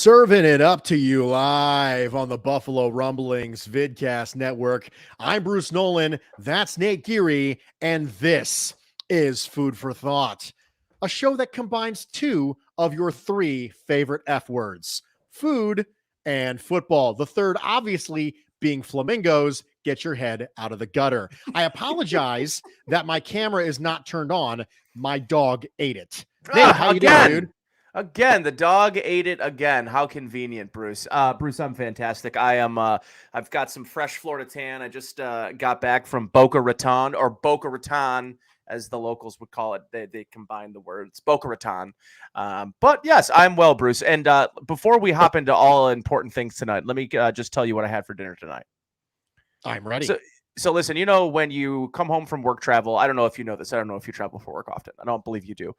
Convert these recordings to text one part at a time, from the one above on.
Serving it up to you live on the Buffalo Rumblings Vidcast Network. I'm Bruce Nolan, that's Nate Geary, and this is Food for Thought, a show that combines two of your three favorite F words, food and football. The third, obviously, being flamingos. Get your head out of the gutter. I apologize that my camera is not turned on. My dog ate it. Nate, how you doing, dude? Again, the dog ate it again. How convenient, Bruce. Bruce, I'm fantastic. I've got some fresh Florida tan. I just got back from Boca Raton, or Boca Raton, as the locals would call it. They combine the words, Boca Raton. But yes, I'm well, Bruce. And before we hop into all important things tonight, let me just tell you what I had for dinner tonight. I'm ready. So listen, you know, when you come home from work travel, I don't know if you know this. I don't know if you travel for work often. I don't believe you do.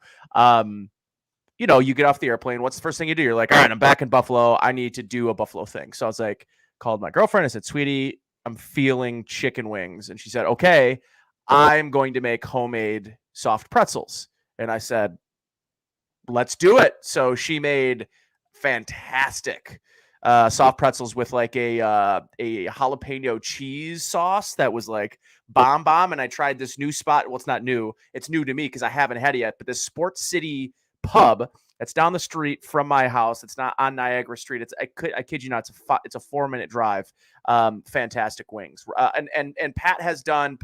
You know, you get off the airplane. What's the first thing you do? You're like, all right, I'm back in Buffalo. I need to do a Buffalo thing. So I was like, called my girlfriend. I said, sweetie, I'm feeling chicken wings. And she said, okay, I'm going to make homemade soft pretzels. And I said, let's do it. So she made fantastic soft pretzels with like a jalapeno cheese sauce that was like bomb. And I tried this new spot. Well, it's not new. It's new to me because I haven't had it yet. But this Sports City pub that's down the street from my house. It's not on Niagara Street. I kid you not. It's a 4-minute drive. Fantastic wings. And Pat has done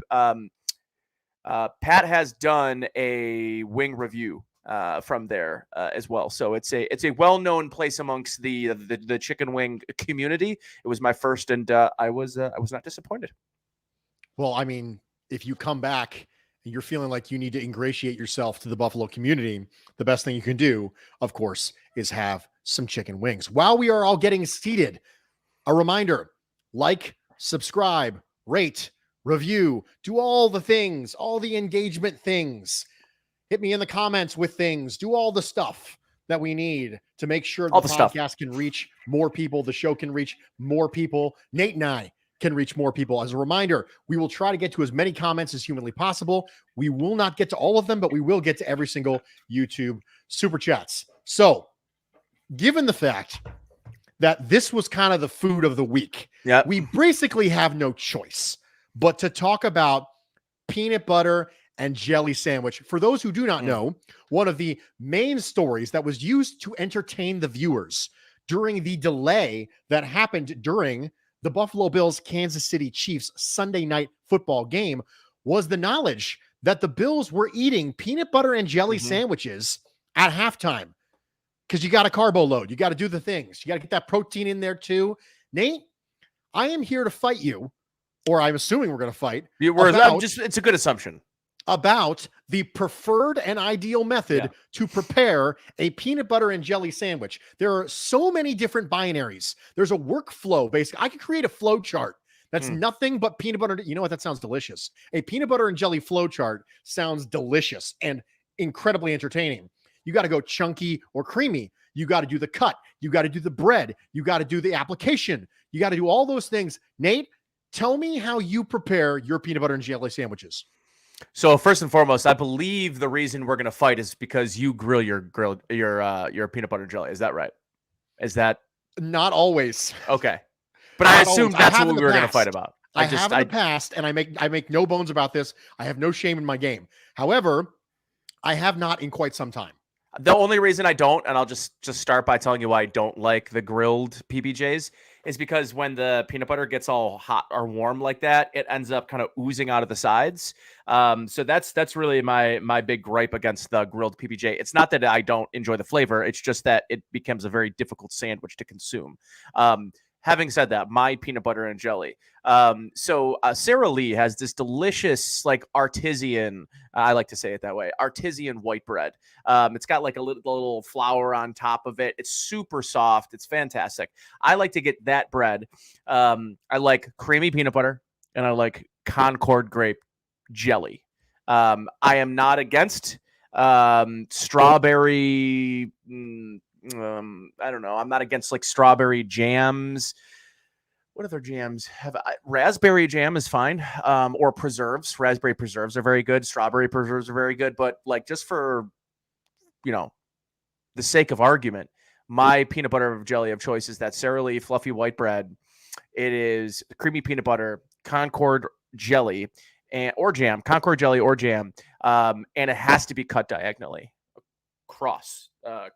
a wing review from there as well. So it's a well-known place amongst the chicken wing community. It was my first, and I was not disappointed. Well, I mean, if you come back and you're feeling like you need to ingratiate yourself to the Buffalo community, the best thing you can do, of course, is have some chicken wings. While we are all getting seated, a reminder, like, subscribe, rate, review, do all the things, all the engagement things. Hit me in the comments with things, do all the stuff that we need to make sure the podcast can reach more people, the show can reach more people. Nate and I can reach more people. As a reminder, we will try to get to as many comments as humanly possible. We will not get to all of them, but we will get to every single YouTube super chats. So, given the fact that this was kind of the food of the week, we basically have no choice but to talk about peanut butter and jelly sandwich. For those who do not know, one of the main stories that was used to entertain the viewers during the delay that happened during the Buffalo Bills Kansas City Chiefs Sunday night football game was the knowledge that the Bills were eating peanut butter and jelly sandwiches at halftime. Because you got a carbo load. You got to do the things. You got to get that protein in there too. Nate, I am here to fight you, or I'm assuming we're going to fight. It's a good assumption. About the preferred and ideal method to prepare a peanut butter and jelly sandwich. There are so many different binaries. There's a workflow. Basically, I could create a flow chart that's nothing but peanut butter. You know what? That sounds delicious. A peanut butter and jelly flow chart sounds delicious and incredibly entertaining. You got to go chunky or creamy. You got to do the cut. You got to do the bread. You got to do the application. You got to do all those things. Nate, tell me how you prepare your peanut butter and jelly sandwiches. So first and foremost, I believe the reason we're going to fight is because you grill your peanut butter and jelly. Is that right? Is that not always? Okay, but I assume that's what we were going to fight about. I have in the past, and I make no bones about this. I have no shame in my game. However, I have not in quite some time. The only reason I don't, and I'll just start by telling you why I don't like the grilled PB&Js, is because when the peanut butter gets all hot or warm like that, it ends up kind of oozing out of the sides. So that's really my big gripe against the grilled PB&J. It's not that I don't enjoy the flavor. It's just that it becomes a very difficult sandwich to consume. Having said that, my peanut butter and jelly. So Sarah Lee has this delicious, like artisan, I like to say it that way, artisan white bread. It's got like a little flour on top of it. It's super soft. It's fantastic. I like to get that bread. I like creamy peanut butter, and I like Concord grape jelly. I am not against strawberry. I don't know. I'm not against like strawberry jams. What other jams have raspberry jam is fine. Or preserves. Raspberry preserves are very good. Strawberry preserves are very good. But like just for, the sake of argument, my peanut butter jelly of choice is that Sara Lee fluffy white bread. It is creamy peanut butter, Concord jelly, or jam, Concord jelly or jam, and it has to be cut diagonally, across, the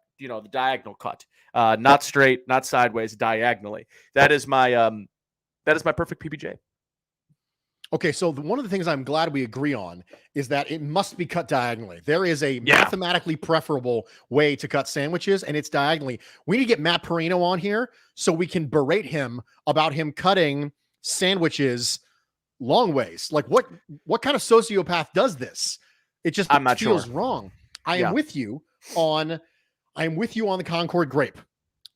diagonal cut, not straight, not sideways, diagonally. That is my perfect PB&J. Okay, so one of the things I'm glad we agree on is that it must be cut diagonally. There is a mathematically preferable way to cut sandwiches, and it's diagonally. We need to get Matt Verderame on here so we can berate him about him cutting sandwiches long ways. Like what kind of sociopath does this? It just feels wrong. I am with you on the Concord grape.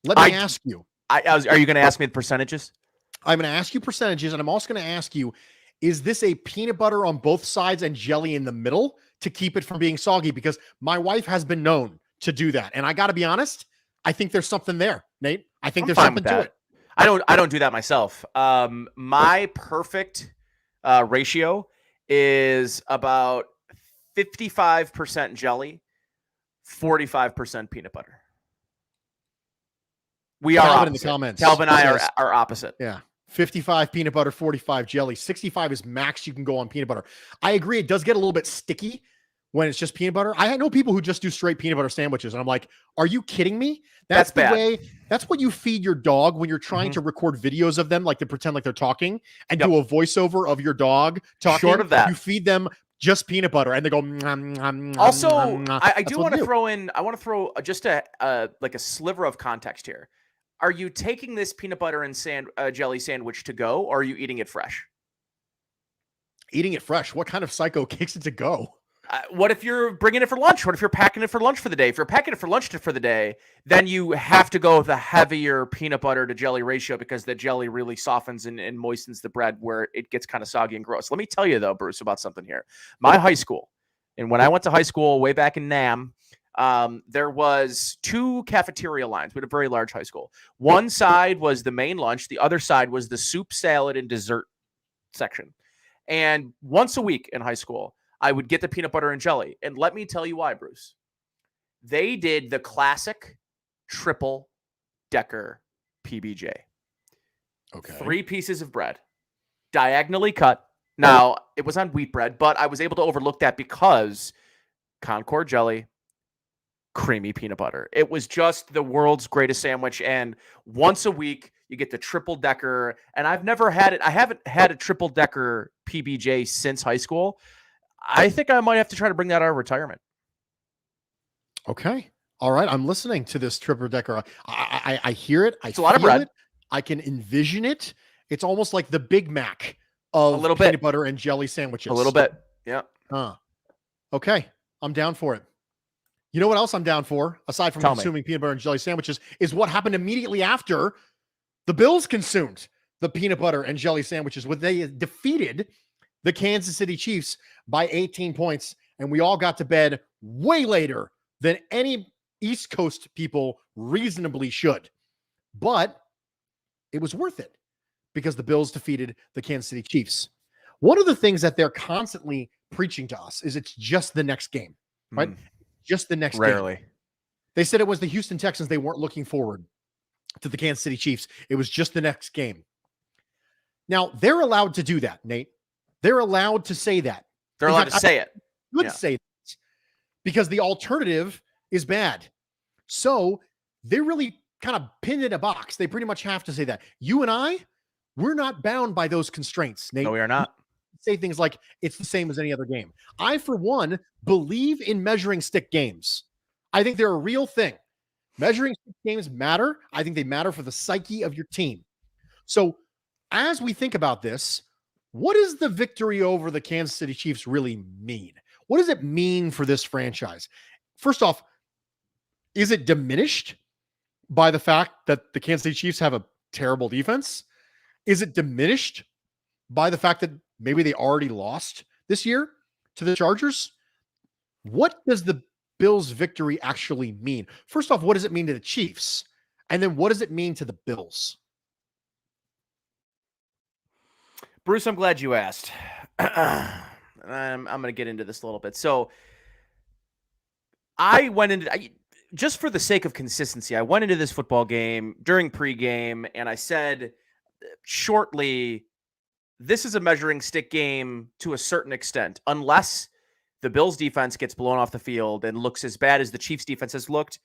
Let me ask you. Are you going to ask me the percentages? I'm going to ask you percentages, and I'm also going to ask you, is this a peanut butter on both sides and jelly in the middle to keep it from being soggy? Because my wife has been known to do that. And I got to be honest, I think there's something there, Nate. I think there's something to it. I don't do that myself. My perfect ratio is about 55% jelly, 45% peanut butter. We are opposite. In the comments. Calvin and I are opposite. Yeah. 55 peanut butter, 45 jelly. 65 is max you can go on peanut butter. I agree. It does get a little bit sticky when it's just peanut butter. I know people who just do straight peanut butter sandwiches, and I'm like, are you kidding me? That's the way. That's what you feed your dog when you're trying to record videos of them, like to pretend like they're talking and do a voiceover of your dog talking. Short of that, you feed them just peanut butter and they go. Nom, also, nom, nom. I do want to throw in. I want to throw just a sliver of context here. Are you taking this peanut butter and jelly sandwich to go, or are you eating it fresh? Eating it fresh. What kind of psycho kicks it to go? What if you're bringing it for lunch? What if you're packing it for lunch for the day? If you're packing it for lunch for the day, then you have to go with a heavier peanut butter to jelly ratio because the jelly really softens and moistens the bread where it gets kind of soggy and gross. Let me tell you, though, Bruce, about something here. My high school, and when I went to high school way back in Nam, there was two cafeteria lines. We had a very large high school. One side was the main lunch. The other side was the soup, salad, and dessert section. And once a week in high school, I would get the peanut butter and jelly. And let me tell you why, Bruce. They did the classic triple decker PB&J. Okay. 3 pieces of bread, diagonally cut. Now, it was on wheat bread, but I was able to overlook that because Concord jelly, creamy peanut butter. It was just the world's greatest sandwich. And once a week, you get the triple decker. And I've never had it. I haven't had a triple decker PB&J since high school. I think I might have to try to bring that out of retirement. Okay. All right. I'm listening to this triple decker. I hear it. It's a lot of bread. I can envision it. It's almost like the Big Mac of a little peanut butter and jelly sandwiches. A little bit. Yeah. Okay. I'm down for it. You know what else I'm down for, aside from consuming peanut butter and jelly sandwiches, is what happened immediately after the Bills consumed the peanut butter and jelly sandwiches when they defeated the Kansas City Chiefs by 18 points. And we all got to bed way later than any East Coast people reasonably should. But it was worth it because the Bills defeated the Kansas City Chiefs. One of the things that they're constantly preaching to us is it's just the next game, right? Just the next Rarely. game. They said it was the Houston Texans. They weren't looking forward to the Kansas City Chiefs. It was just the next game. Now, they're allowed to do that, Nate. They're allowed to say that. They're allowed to say it. Could say that because the alternative is bad. So they really kind of pinned in a box. They pretty much have to say that. You and we're not bound by those constraints, Nate. No, we are not. Say things like it's the same as any other game. I, for one, believe in measuring stick games. I think they're a real thing. Measuring stick games matter. I think they matter for the psyche of your team. So as we think about this, what does the victory over the Kansas City Chiefs really mean? What does it mean for this franchise? First off, is it diminished by the fact that the Kansas City Chiefs have a terrible defense? Is it diminished by the fact that maybe they already lost this year to the Chargers? What does the Bills' victory actually mean? First off, what does it mean to the Chiefs? And then what does it mean to the Bills? Bruce, I'm glad you asked. I'm going to get into this a little bit. So I went into just for the sake of consistency, I went into this football game during pregame and I said shortly, this is a measuring stick game to a certain extent, unless the Bills defense gets blown off the field and looks as bad as the Chiefs defense has looked.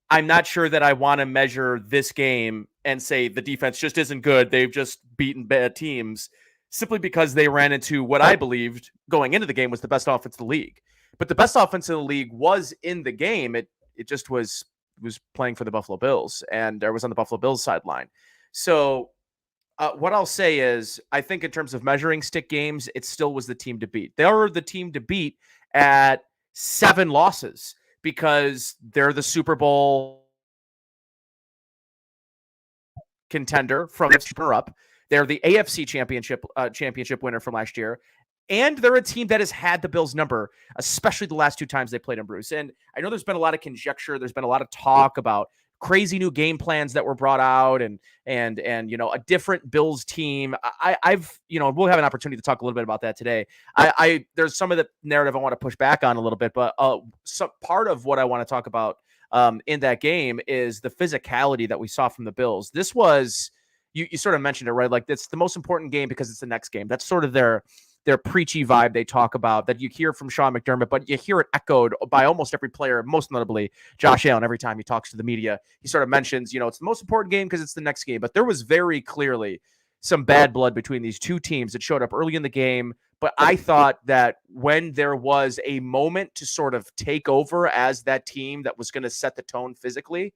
I'm not sure that I want to measure this game and say the defense just isn't good. They've just beaten bad teams simply because they ran into what I believed going into the game was the best offense in the league. But the best offense in the league was in the game. It just was playing for the Buffalo Bills and was on the Buffalo Bills sideline. So what I'll say is, I think in terms of measuring stick games, it still was the team to beat. They were the team to beat at 7 losses because they're the Super Bowl contender from up. They're the AFC championship winner from last year. And they're a team that has had the Bills number, especially the last 2 times they played in Bruce. And I know there's been a lot of conjecture. There's been a lot of talk about crazy new game plans that were brought out and a different Bills team. I've we'll have an opportunity to talk a little bit about that today. There's some of the narrative I want to push back on a little bit, but some part of what I want to talk about in that game is the physicality that we saw from the Bills. This was, you sort of mentioned it, right? Like, it's the most important game because it's the next game. That's sort of their preachy vibe they talk about that you hear from Sean McDermott, but you hear it echoed by almost every player, most notably Josh Allen. Every time he talks to the media, he sort of mentions, it's the most important game because it's the next game. But there was very clearly some bad blood between these two teams that showed up early in the game. But I thought that when there was a moment to sort of take over as that team that was going to set the tone physically,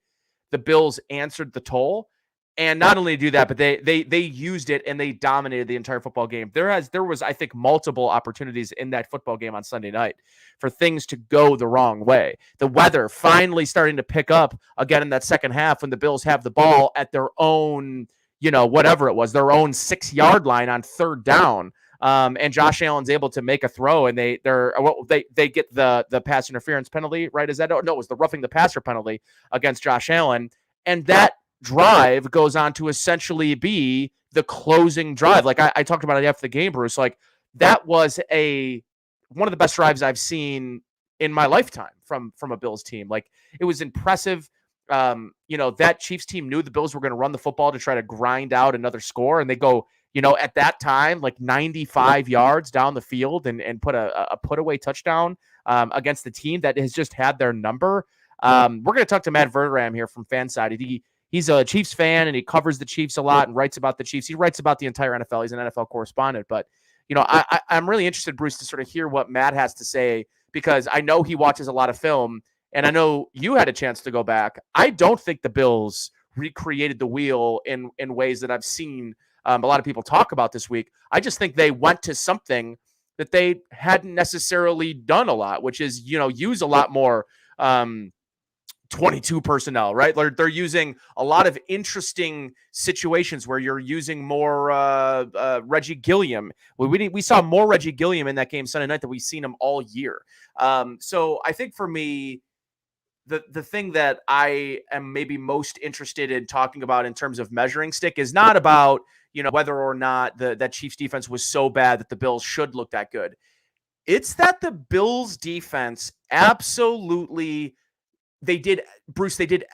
the Bills answered the toll. And not only do that, but they used it and they dominated the entire football game. There was, I think, multiple opportunities in that football game on Sunday night for things to go the wrong way. The weather finally starting to pick up again in that second half when the Bills have the ball at their own, whatever it was, their own 6-yard line on 3rd down. And Josh Allen's able to make a throw, and they get the pass interference penalty, right? Is that no? It was the roughing the passer penalty against Josh Allen, and that drive goes on to essentially be the closing drive. Like I talked about it after the game, Bruce. Like, that was one of the best drives I've seen in my lifetime from a Bills team. Like, it was impressive. That Chiefs team knew the Bills were going to run the football to try to grind out another score, and they go, at that time, like 95 yards down the field and put a put-away touchdown against the team that has just had their number. We're going to talk to Matt Verderame here from FanSided. He's a Chiefs fan, and he covers the Chiefs a lot and writes about the Chiefs. He writes about the entire NFL. He's an NFL correspondent. But, I'm really interested, Bruce, to sort of hear what Matt has to say, because I know he watches a lot of film, and I know you had a chance to go back. I don't think the Bills recreated the wheel in ways that I've seen a lot of people talk about this week. I just think they went to something that they hadn't necessarily done a lot, which is, use a lot more 22 personnel, right? They're using a lot of interesting situations where you're using more Reggie Gilliam. We saw more Reggie Gilliam in that game Sunday night than we've seen him all year. So I think for me, the thing that I am maybe most interested in talking about in terms of measuring stick is not about, whether or not that Chiefs defense was so bad that the Bills should look that good. It's that the Bills defense absolutely, they did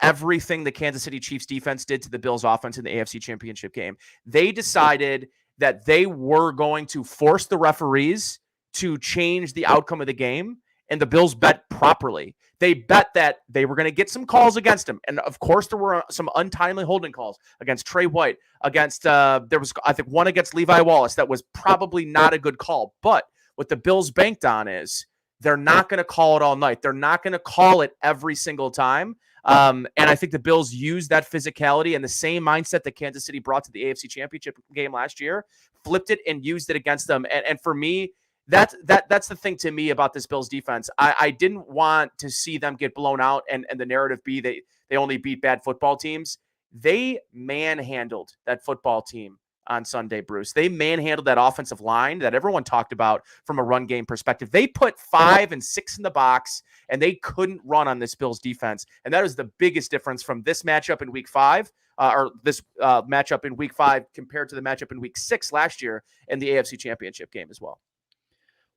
everything the Kansas City Chiefs defense did to the Bills offense in the AFC Championship game. They decided that they were going to force the referees to change the outcome of the game, and the Bills bet properly. They bet that they were going to get some calls against him. And of course, there were some untimely holding calls against Trey White, against, there was, I think, one against Levi Wallace that was probably not a good call. But what the Bills banked on is they're not going to call it all night. They're not going to call it every single time. And I think the Bills used that physicality and the same mindset that Kansas City brought to the AFC Championship game last year, flipped it and used it against them. And for me, that's the thing to me about this Bills defense. I didn't want to see them get blown out and the narrative be they only beat bad football teams. They manhandled that football team on Sunday, Bruce. They manhandled that offensive line that everyone talked about from a run game perspective. They put 5 and 6 in the box, and they couldn't run on this Bills defense. And that is the biggest difference from this matchup in week 5, or this matchup in week 5 compared to the matchup in week 6 last year in the AFC Championship game as well.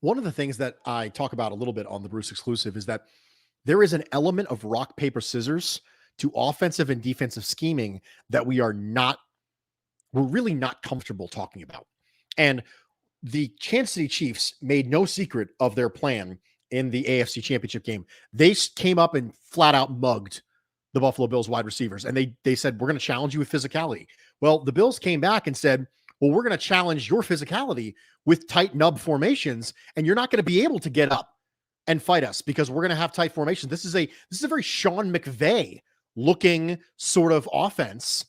One of the things that I talk about a little bit on the Bruce exclusive is that there is an element of rock, paper, scissors to offensive and defensive scheming that we're really not comfortable talking about. And the Kansas City Chiefs made no secret of their plan in the AFC Championship game. They came up and flat out mugged the Buffalo Bills wide receivers. And they said, we're going to challenge you with physicality. Well, the Bills came back and said, well, we're going to challenge your physicality with tight nub formations, and you're not going to be able to get up and fight us because we're going to have tight formations. This is a very Sean McVay looking sort of offense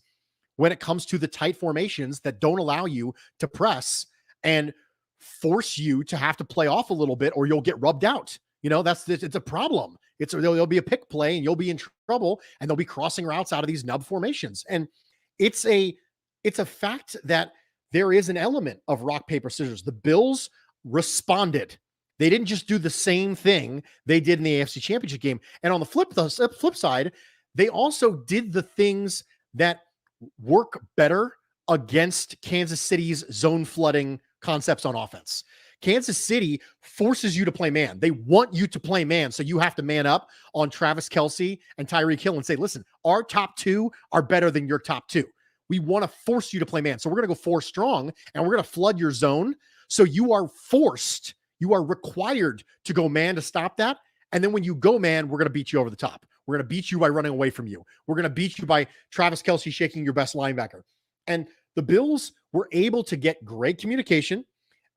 when it comes to the tight formations that don't allow you to press and force you to have to play off a little bit or you'll get rubbed out. It's a problem. There'll be a pick play and you'll be in trouble, and they'll be crossing routes out of these nub formations. And it's a fact that there is an element of rock, paper, scissors. The Bills responded. They didn't just do the same thing they did in the AFC Championship game. And on the flip side, they also did the things that work better against Kansas City's zone flooding concepts on offense. Kansas City forces you to play man. They want you to play man, so you have to man up on Travis Kelce and Tyreek Hill and say, listen, our top two are better than your top two. We want to force you to play man. So we're going to go 4 strong, and we're going to flood your zone. So you are required to go man to stop that. And then when you go man, we're going to beat you over the top. We're going to beat you by running away from you. We're going to beat you by Travis Kelce shaking your best linebacker. And the Bills were able to get great communication,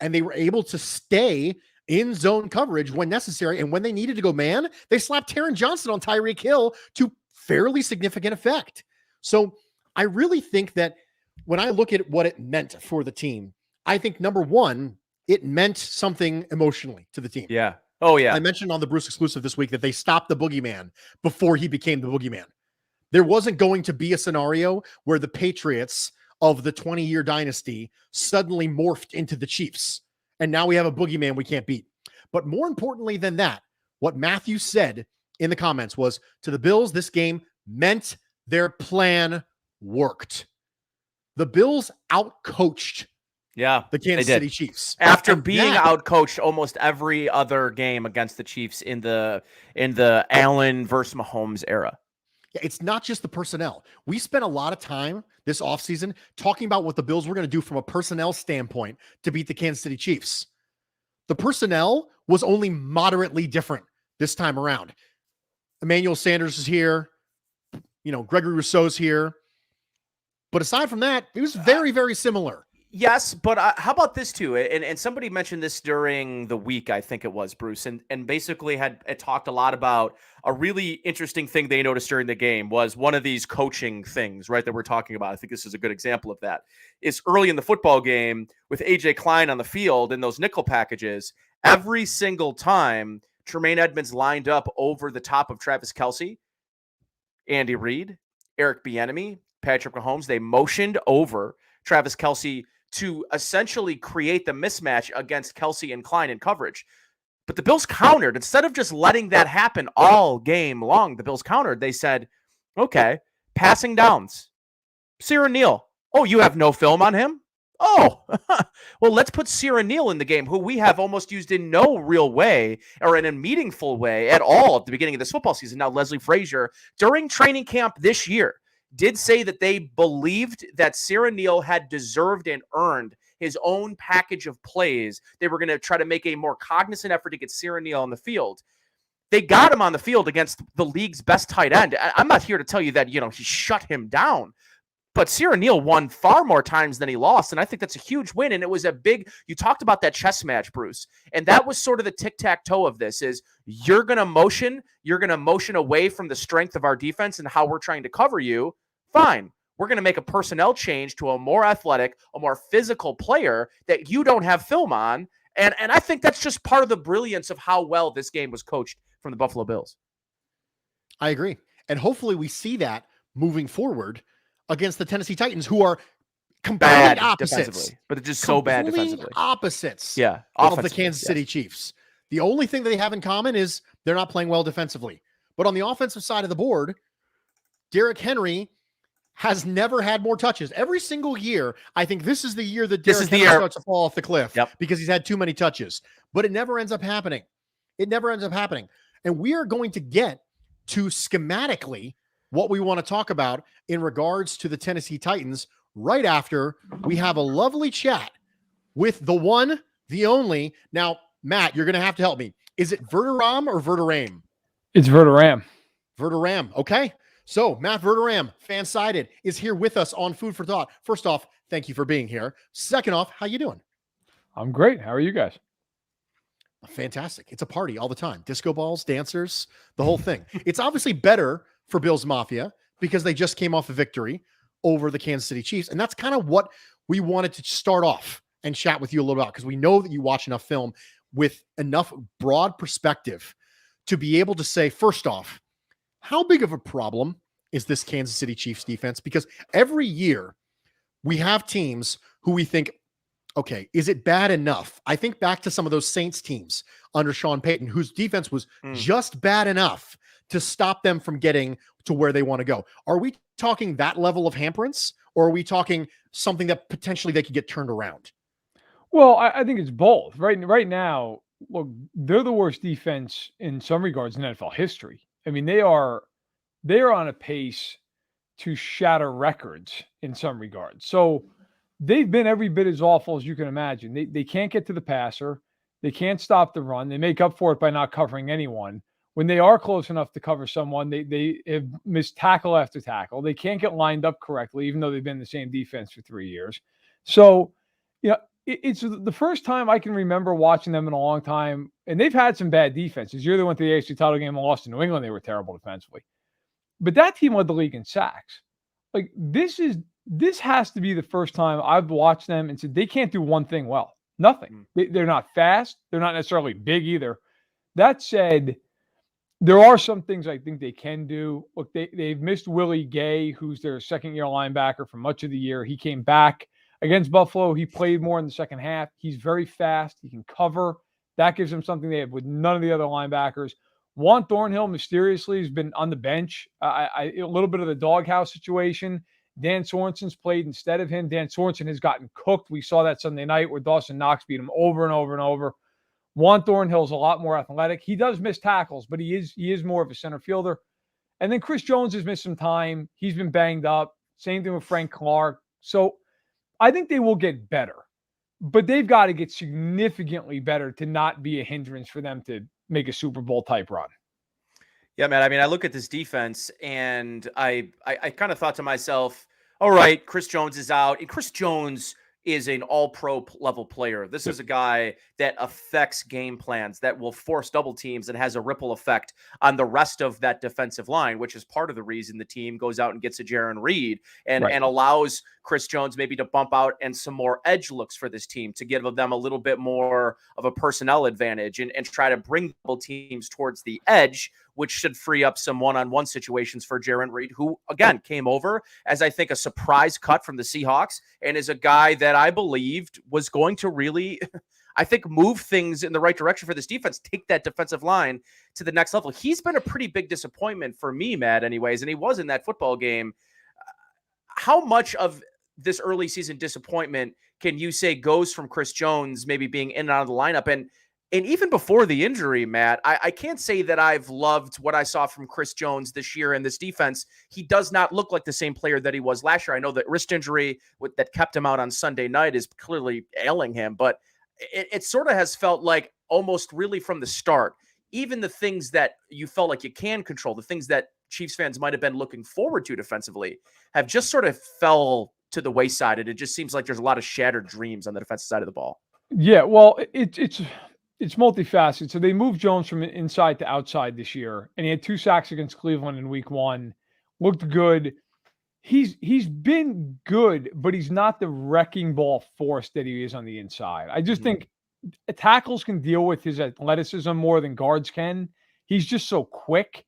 and they were able to stay in zone coverage when necessary. And when they needed to go man, they slapped Taron Johnson on Tyreek Hill to fairly significant effect. So I really think that when I look at what it meant for the team, I think number one, it meant something emotionally to the team. Yeah. Oh, yeah. I mentioned on the Bruce exclusive this week that they stopped the boogeyman before he became the boogeyman. There wasn't going to be a scenario where the Patriots of the 20-year dynasty suddenly morphed into the Chiefs. And now we have a boogeyman we can't beat. But more importantly than that, what Matthew said in the comments was, to the Bills, this game meant their plan worked. The Bills outcoached the Kansas City Chiefs. After being outcoached almost every other game against the Chiefs in the Allen versus Mahomes era. Yeah, it's not just the personnel. We spent a lot of time this offseason talking about what the Bills were going to do from a personnel standpoint to beat the Kansas City Chiefs. The personnel was only moderately different this time around. Emmanuel Sanders is here. Gregory Rousseau's here. But aside from that, it was very, very similar. Yes, but how about this too? And somebody mentioned this during the week, I think it was, Bruce, and basically had talked a lot about a really interesting thing they noticed during the game was one of these coaching things, right, that we're talking about. I think this is a good example of that. Is early in the football game with A.J. Klein on the field in those nickel packages, every single time Tremaine Edmonds lined up over the top of Travis Kelce, Andy Reid, Eric Bieniemy, Patrick Mahomes, they motioned over Travis Kelce to essentially create the mismatch against Kelce and Klein in coverage. But the Bills countered. Instead of just letting that happen all game long, the Bills countered. They said, okay, passing downs. Cyril Neal. Oh, you have no film on him? Oh, well, let's put Cyril Neal in the game, who we have almost used in no real way or in a meaningful way at all at the beginning of this football season. Now, Leslie Frazier, during training camp this year, did say that they believed that Cyril Neal had deserved and earned his own package of plays. They were going to try to make a more cognizant effort to get Cyril Neal on the field. They got him on the field against the league's best tight end. I'm not here to tell you that, he shut him down. But Cyril Neal won far more times than he lost, and I think that's a huge win. And it was you talked about that chess match, Bruce, and that was sort of the tic-tac-toe of this is you're going to motion away from the strength of our defense and how we're trying to cover you. Fine. We're going to make a personnel change to a more athletic, a more physical player that you don't have film on. And I think that's just part of the brilliance of how well this game was coached from the Buffalo Bills. I agree. And hopefully we see that moving forward against the Tennessee Titans, who are complete opposites. But it's just so bad defensively. Opposites of the Kansas City Chiefs. The only thing they have in common is they're not playing well defensively. But on the offensive side of the board, Derrick Henry has never had more touches. Every single year, I think this is the year that Derrick Henry starts to fall off the cliff because he's had too many touches. But it never ends up happening. And we are going to get to schematically what we want to talk about in regards to the Tennessee Titans right after we have a lovely chat with the one, the only. Now, Matt, you're going to have to help me. Is it Verderame or Verderame? It's Verderame. Verderame. Okay. So Matt Verderame, FanSided, is here with us on Food for Thought. First off, thank you for being here. Second off, how you doing? I'm great. How are you guys? Fantastic. It's a party all the time. Disco balls, dancers, the whole thing. It's obviously better for Bills Mafia because they just came off a victory over the Kansas City Chiefs. And that's kind of what we wanted to start off and chat with you a little about, because we know that you watch enough film with enough broad perspective to be able to say, first off, how big of a problem is this Kansas City Chiefs defense? Because every year we have teams who we think, okay, is it bad enough? I think back to some of those Saints teams under Sean Payton, whose defense was just bad enough to stop them from getting to where they want to go. Are we talking that level of hamperance, or are we talking something that potentially they could get turned around? Well, I think it's both. Right now, look, they're the worst defense in some regards in NFL history. I mean, they are on a pace to shatter records in some regards. So they've been every bit as awful as you can imagine. They can't get to the passer. They can't stop the run. They make up for it by not covering anyone. When they are close enough to cover someone, they have missed tackle after tackle. They can't get lined up correctly, even though they've been the same defense for 3 years. So, it's the first time I can remember watching them in a long time, and they've had some bad defenses. Year they went to the AFC title game and lost to New England, they were terrible defensively. But that team led the league in sacks. Like, this has to be the first time I've watched them and said they can't do one thing well. Nothing. They're not fast. They're not necessarily big either. That said, there are some things I think they can do. Look, they've missed Willie Gay, who's their second-year linebacker for much of the year. He came back against Buffalo. He played more in the second half. He's very fast. He can cover. That gives him something they have with none of the other linebackers. Juan Thornhill mysteriously has been on the bench. A little bit of the doghouse situation. Dan Sorensen's played instead of him. Dan Sorensen has gotten cooked. We saw that Sunday night where Dawson Knox beat him over and over and over. Juan Thornhill's a lot more athletic. He does miss tackles, but he is more of a center fielder. And then Chris Jones has missed some time. He's been banged up. Same thing with Frank Clark. So I think they will get better, but they've got to get significantly better to not be a hindrance for them to make a Super Bowl type run. Yeah, man. I mean, I look at this defense and I kind of thought to myself, all right, Chris Jones is out. And Chris Jones is an all-pro level player. This is a guy that affects game plans, that will force double teams and has a ripple effect on the rest of that defensive line, which is part of the reason the team goes out and gets a Jarran Reed and allows Chris Jones maybe to bump out and some more edge looks for this team to give them a little bit more of a personnel advantage and try to bring double teams towards the edge, which should free up some one-on-one situations for Jarran Reed, who, again, came over as, I think, a surprise cut from the Seahawks and is a guy that I believed was going to really, I think, move things in the right direction for this defense, take that defensive line to the next level. He's been a pretty big disappointment for me, Matt, anyways, and he was in that football game. How much of this early season disappointment can you say goes from Chris Jones maybe being in and out of the lineup? And even before the injury, Matt, I can't say that I've loved what I saw from Chris Jones this year in this defense. He does not look like the same player that he was last year. I know that wrist injury that kept him out on Sunday night is clearly ailing him, but it sort of has felt like almost really from the start, even the things that you felt like you can control, the things that Chiefs fans might have been looking forward to defensively have just sort of fell to the wayside. And it just seems like there's a lot of shattered dreams on the defensive side of the ball. Yeah, well, it's multifaceted. So they moved Jones from inside to outside this year, and he had 2 sacks against Cleveland in week 1. Looked good. He's been good, but he's not the wrecking ball force that he is on the inside. I just think tackles can deal with his athleticism more than guards can. He's just so quick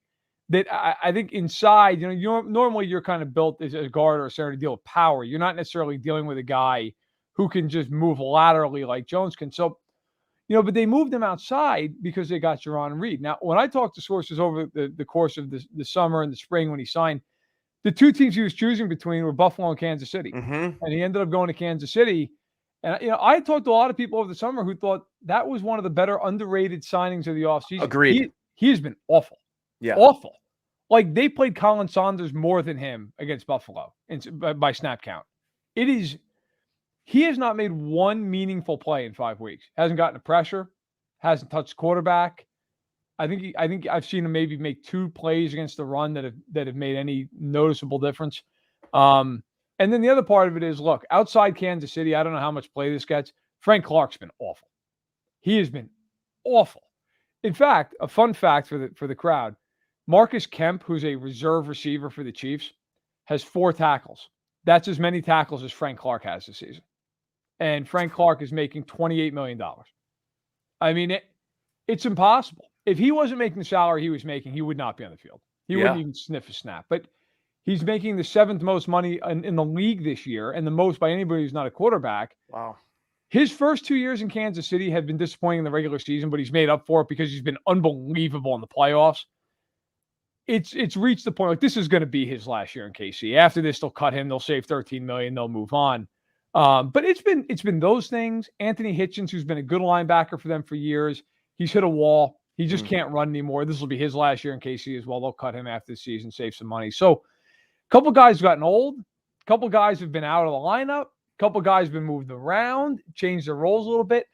that I think inside, normally you're kind of built as a guard or a center to deal with power. You're not necessarily dealing with a guy who can just move laterally like Jones can. So, but they moved him outside because they got Jarran Reed. Now, when I talked to sources over the course of the summer and the spring when he signed, the 2 teams he was choosing between were Buffalo and Kansas City. And he ended up going to Kansas City. And, I talked to a lot of people over the summer who thought that was one of the better underrated signings of the offseason. Agreed. he has been awful. Yeah. Awful. Like, they played Colin Saunders more than him against Buffalo by snap count. He has not made one meaningful play in 5 weeks. Hasn't gotten the pressure, hasn't touched quarterback. I think I've seen him maybe make 2 plays against the run that have made any noticeable difference. And then the other part of it is, look, outside Kansas City, I don't know how much play this gets. Frank Clark's been awful. He has been awful. In fact, a fun fact for the crowd, Marcus Kemp, who's a reserve receiver for the Chiefs, has 4 tackles. That's as many tackles as Frank Clark has this season. And Frank Clark is making $28 million. I mean, it's impossible. If he wasn't making the salary he was making, he would not be on the field. He wouldn't even sniff a snap. But he's making the 7th most money in the league this year, and the most by anybody who's not a quarterback. Wow. His first 2 years in Kansas City have been disappointing in the regular season, but he's made up for it because he's been unbelievable in the playoffs. It's reached the point, like, this is going to be his last year in KC. After this, they'll cut him. They'll save $13 million. They'll move on. But it's been those things. Anthony Hitchens, who's been a good linebacker for them for years, he's hit a wall. He just can't run anymore. This will be his last year in KC as well. They'll cut him after the season, save some money. So a couple guys have gotten old. A couple guys have been out of the lineup. A couple guys have been moved around, changed their roles a little bit.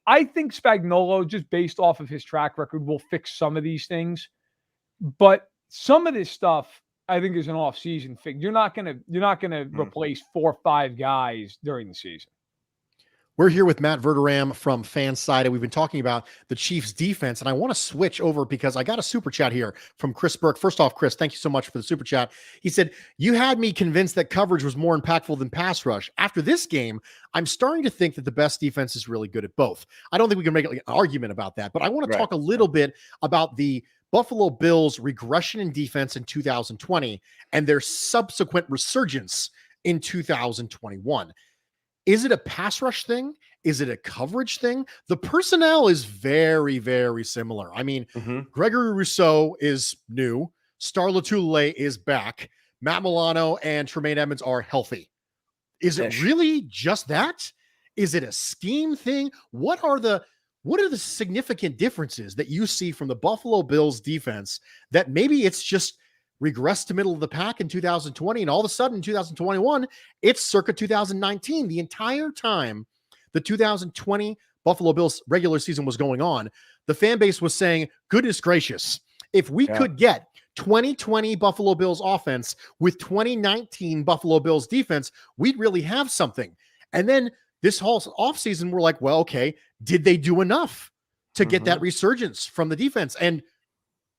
I think Spagnuolo, just based off of his track record, will fix some of these things. But some of this stuff, I think, is an off-season thing. You're not gonna replace 4 or 5 guys during the season. We're here with Matt Verderame from FanSided. We've been talking about the Chiefs defense, and I want to switch over because I got a super chat here from Chris Burke. First off, Chris, thank you so much for the super chat. He said, you had me convinced that coverage was more impactful than pass rush. After this game, I'm starting to think that the best defense is really good at both. I don't think we can make an argument about that, but I want to talk a little bit about the Buffalo Bills' regression in defense in 2020 and their subsequent resurgence in 2021. Is it a pass rush thing? Is it a coverage thing? The personnel is very, very similar. I mean, Gregory Rousseau is new. Star Lotulelei is back. Matt Milano and Tremaine Edmonds are healthy. Is it really just that? Is it a scheme thing? What are the significant differences that you see from the Buffalo Bills defense that maybe it's just regressed to middle of the pack in 2020, and all of a sudden in 2021, it's circa 2019. The entire time the 2020 Buffalo Bills regular season was going on, the fan base was saying, goodness gracious, if we could get 2020 Buffalo Bills offense with 2019 Buffalo Bills defense, we'd really have something. And then this whole offseason, we're like, well, okay, did they do enough to get that resurgence from the defense? And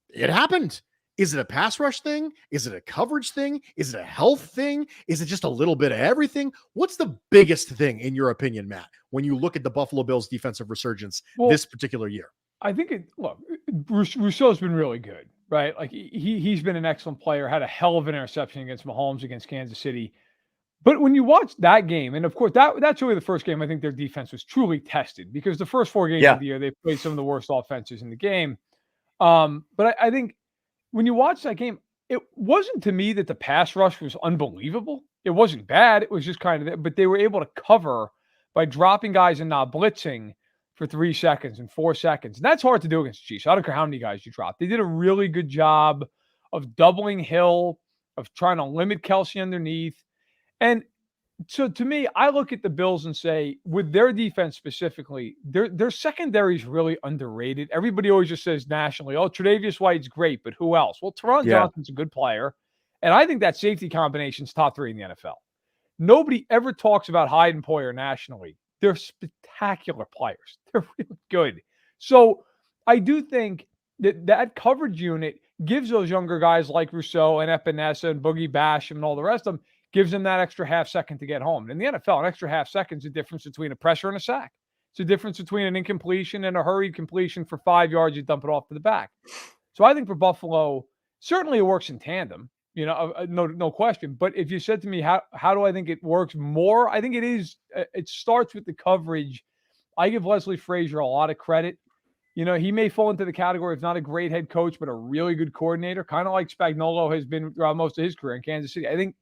it happened. Is it a pass rush thing? Is it a coverage thing? Is it a health thing? Is it just a little bit of everything? What's the biggest thing, in your opinion, Matt, when you look at the Buffalo Bills defensive resurgence this particular year? I think Rousseau's been really good, right? Like, he's been an excellent player, had a hell of an interception against Mahomes against Kansas City. But when you watch that game, and of course that's really the first game I think their defense was truly tested, because the first 4 games of the year they played some of the worst offenses in the game. But I think when you watch that game, it wasn't to me that the pass rush was unbelievable. It wasn't bad. It was just kind of, but they were able to cover by dropping guys and not blitzing for 3 seconds and 4 seconds. And that's hard to do against the Chiefs. I don't care how many guys you drop. They did a really good job of doubling Hill, of trying to limit Kelsey underneath. And so to me, I look at the Bills and say, with their defense specifically, their secondary is really underrated. Everybody always just says nationally, oh, Tre'Davious White's great, but who else? Well, Teron Johnson's a good player. And I think that safety combination is top 3 in the NFL. Nobody ever talks about Hyde and Poyer nationally. They're spectacular players. They're really good. So I do think that coverage unit gives those younger guys like Rousseau and Epinesa and Boogie Basham and all the rest of them, gives them that extra half second to get home. In the NFL, an extra half second is the difference between a pressure and a sack. It's the difference between an incompletion and a hurried completion for 5 yards. You dump it off to the back. So I think for Buffalo, certainly it works in tandem, no question. But if you said to me, how do I think it works more? I think it starts with the coverage. I give Leslie Frazier a lot of credit. He may fall into the category of not a great head coach, but a really good coordinator, kind of like Spagnuolo has been throughout most of his career in Kansas City. I think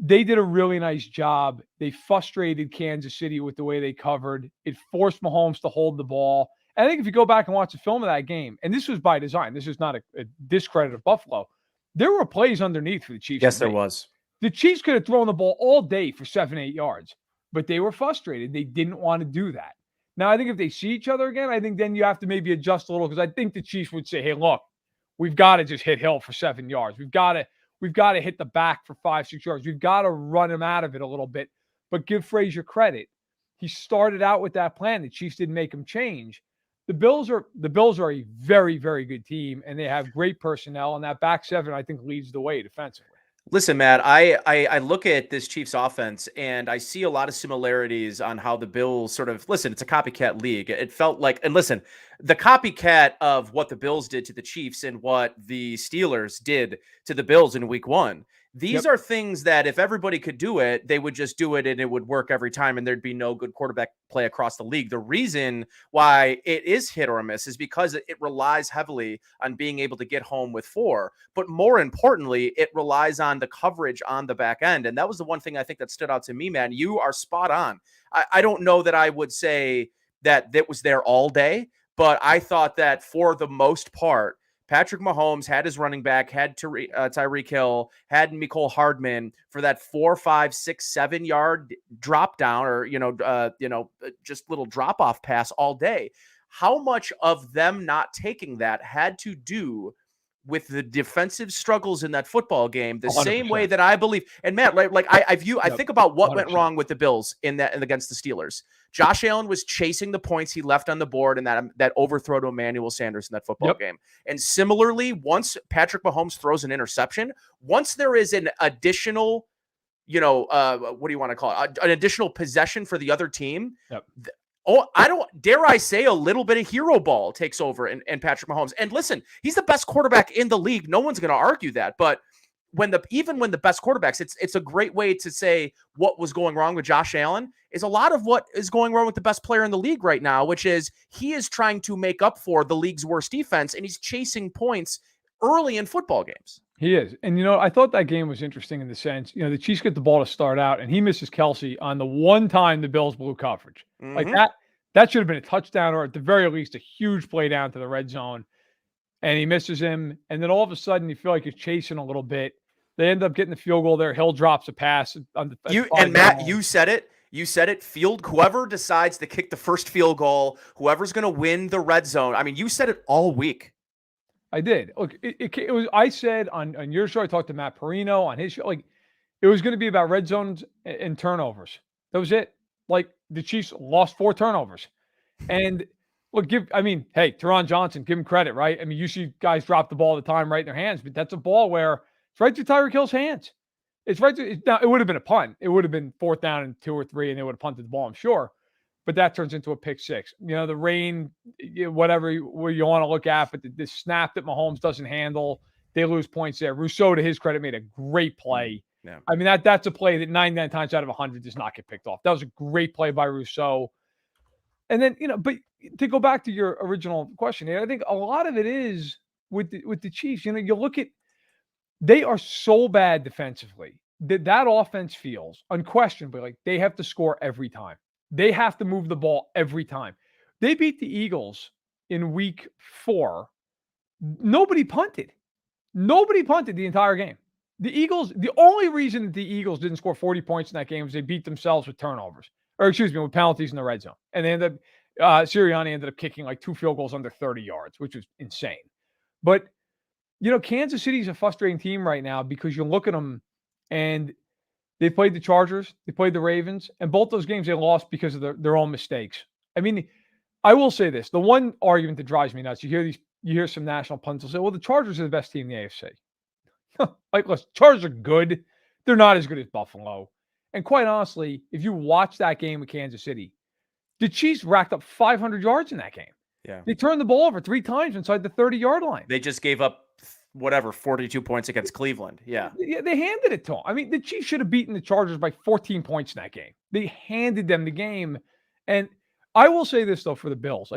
they did a really nice job. They frustrated Kansas City with the way they covered. It forced Mahomes to hold the ball. And I think if you go back and watch the film of that game, and this was by design, this is not a discredit of Buffalo. There were plays underneath for the Chiefs. Yes, there was. The Chiefs could have thrown the ball all day for 7-8 yards, but they were frustrated. They didn't want to do that. Now, I think if they see each other again, I think then you have to maybe adjust a little, because I think the Chiefs would say, hey, look, we've got to just hit Hill for 7 yards. We've got to hit the back for 5-6 yards. We've got to run him out of it a little bit. But give Frazier credit. He started out with that plan. The Chiefs didn't make him change. The Bills are a very, very good team, and they have great personnel, and that back seven, I think, leads the way defensively. Listen, Matt, I look at this Chiefs offense and I see a lot of similarities on how the Bills sort of, listen, it's a copycat league. It felt like, and listen, the copycat of what the Bills did to the Chiefs and what the Steelers did to the Bills in week one. These are things that if everybody could do it, they would just do it and it would work every time and there'd be no good quarterback play across the league. The reason why it is hit or miss is because it relies heavily on being able to get home with 4. But more importantly, it relies on the coverage on the back end. And that was the one thing I think that stood out to me, man. You are spot on. I don't know that I would say that was there all day, but I thought that for the most part, Patrick Mahomes had his running back, had Tyreek Hill, had Mecole Hardman for that 4, 5, 6, 7 yard drop down, or just little drop off pass all day. How much of them not taking that had to do with the defensive struggles in that football game, the 100%. Same way that I believe, and Matt, I think about what 100%. Went wrong with the Bills in that and against the Steelers. Josh Allen was chasing the points he left on the board and that overthrow to Emmanuel Sanders in that football game. And similarly, once Patrick Mahomes throws an interception, once there is an additional, what do you want to call it? An additional possession for the other team. Dare I say, a little bit of hero ball takes over and Patrick Mahomes. And listen, he's the best quarterback in the league. No one's going to argue that. But even when the best quarterbacks, it's a great way to say what was going wrong with Josh Allen is a lot of what is going wrong with the best player in the league right now, which is he is trying to make up for the league's worst defense, and he's chasing points early in football games. He is. And, I thought that game was interesting in the sense, the Chiefs get the ball to start out, and he misses Kelsey on the one time the Bills blew coverage. Mm-hmm. Like that should have been a touchdown, or at the very least a huge play down to the red zone. And he misses him. And then all of a sudden you feel like he's chasing a little bit. They end up getting the field goal there. Hill drops a pass. Matt, you said it. You said it. Whoever decides to kick the first field goal, whoever's going to win the red zone. I mean, you said it all week. I did. Look, it was. I said on your show, I talked to Matt Perino on his show. Like, it was going to be about red zones and turnovers. That was it. Like, the Chiefs lost 4 turnovers, and look, hey, Teron Johnson, give him credit, right? I mean, you see guys drop the ball all the time right in their hands, but that's a ball where it's right through Tyreek Hill's hands. It's right through. Now, it would have been a punt. It would have been 4th down and 2 or 3, and they would have punted the ball, I'm sure. But that turns into a pick 6. The rain, whatever you want to look at, but the snap that Mahomes doesn't handle, they lose points there. Rousseau, to his credit, made a great play. Yeah. I mean, that's a play that 99 times out of 100 does not get picked off. That was a great play by Rousseau. And then, but to go back to your original question, I think a lot of it is with the Chiefs. You look at, they are so bad defensively that offense feels unquestionably like they have to score every time. They have to move the ball every time. They beat the Eagles in week 4. Nobody punted. Nobody punted the entire game. The only reason that the Eagles didn't score 40 points in that game was they beat themselves with turnovers, with penalties in the red zone. And they ended up, Sirianni ended up kicking like 2 field goals under 30 yards, which was insane. But, Kansas City is a frustrating team right now because you look at them and they played the Chargers, they played the Ravens, and both those games they lost because of their own mistakes. I mean, I will say this. The one argument that drives me nuts, you hear some national pundits say, well, the Chargers are the best team in the AFC. Like, listen, Chargers are good. They're not as good as Buffalo. And quite honestly, if you watch that game with Kansas City, the Chiefs racked up 500 yards in that game. Yeah. They turned the ball over 3 times inside the 30-yard line. They just gave up 42 points against Cleveland. Yeah. They handed it to them. I mean, the Chiefs should have beaten the Chargers by 14 points in that game. They handed them the game. And I will say this, though, for the Bills.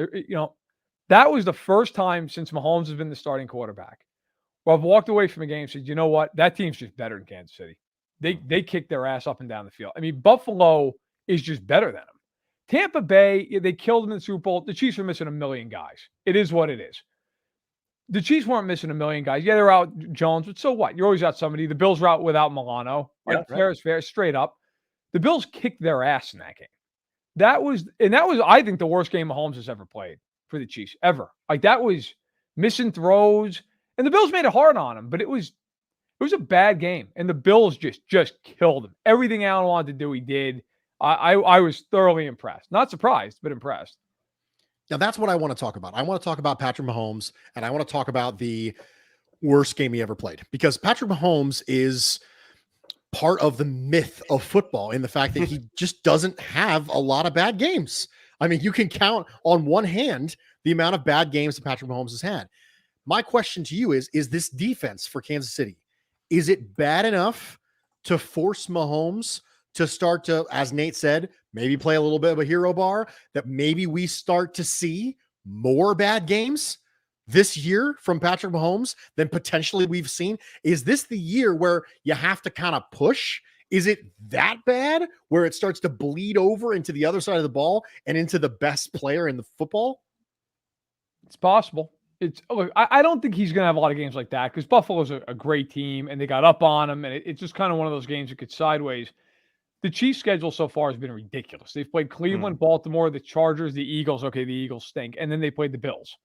That was the first time since Mahomes has been the starting quarterback where I've walked away from a game and said, you know what? That team's just better than Kansas City. They kicked their ass up and down the field. I mean, Buffalo is just better than them. Tampa Bay, they killed them in the Super Bowl. The Chiefs are missing a million guys. It is what it is. The Chiefs weren't missing a million guys. Yeah, they're out Jones, but so what? You're always out somebody. The Bills were out without Milano. Like, fair is fair, straight up. The Bills kicked their ass in that game. That was, I think, the worst game Mahomes has ever played for the Chiefs, ever. Like, that was missing throws. And the Bills made it hard on him, but it was a bad game. And the Bills just killed him. Everything Allen wanted to do, he did. I was thoroughly impressed. Not surprised, but impressed. Now, that's what I want to talk about. I want to talk about Patrick Mahomes, and I want to talk about the worst game he ever played, because Patrick Mahomes is part of the myth of football in the fact that he just doesn't have a lot of bad games. I mean, you can count on one hand the amount of bad games that Patrick Mahomes has had. My question to you is this defense for Kansas City, is it bad enough to force Mahomes to start to, as Nate said, maybe play a little bit of a hero bar, that maybe we start to see more bad games this year from Patrick Mahomes than potentially we've seen? Is this the year where you have to kind of push? Is it that bad where it starts to bleed over into the other side of the ball and into the best player in the football? It's possible. Look, I don't think he's going to have a lot of games like that, because Buffalo's a great team and they got up on him, and it's just kind of one of those games that gets sideways. The Chiefs' schedule so far has been ridiculous. They've played Cleveland, Baltimore, the Chargers, the Eagles. Okay, the Eagles stink. And then they played the Bills.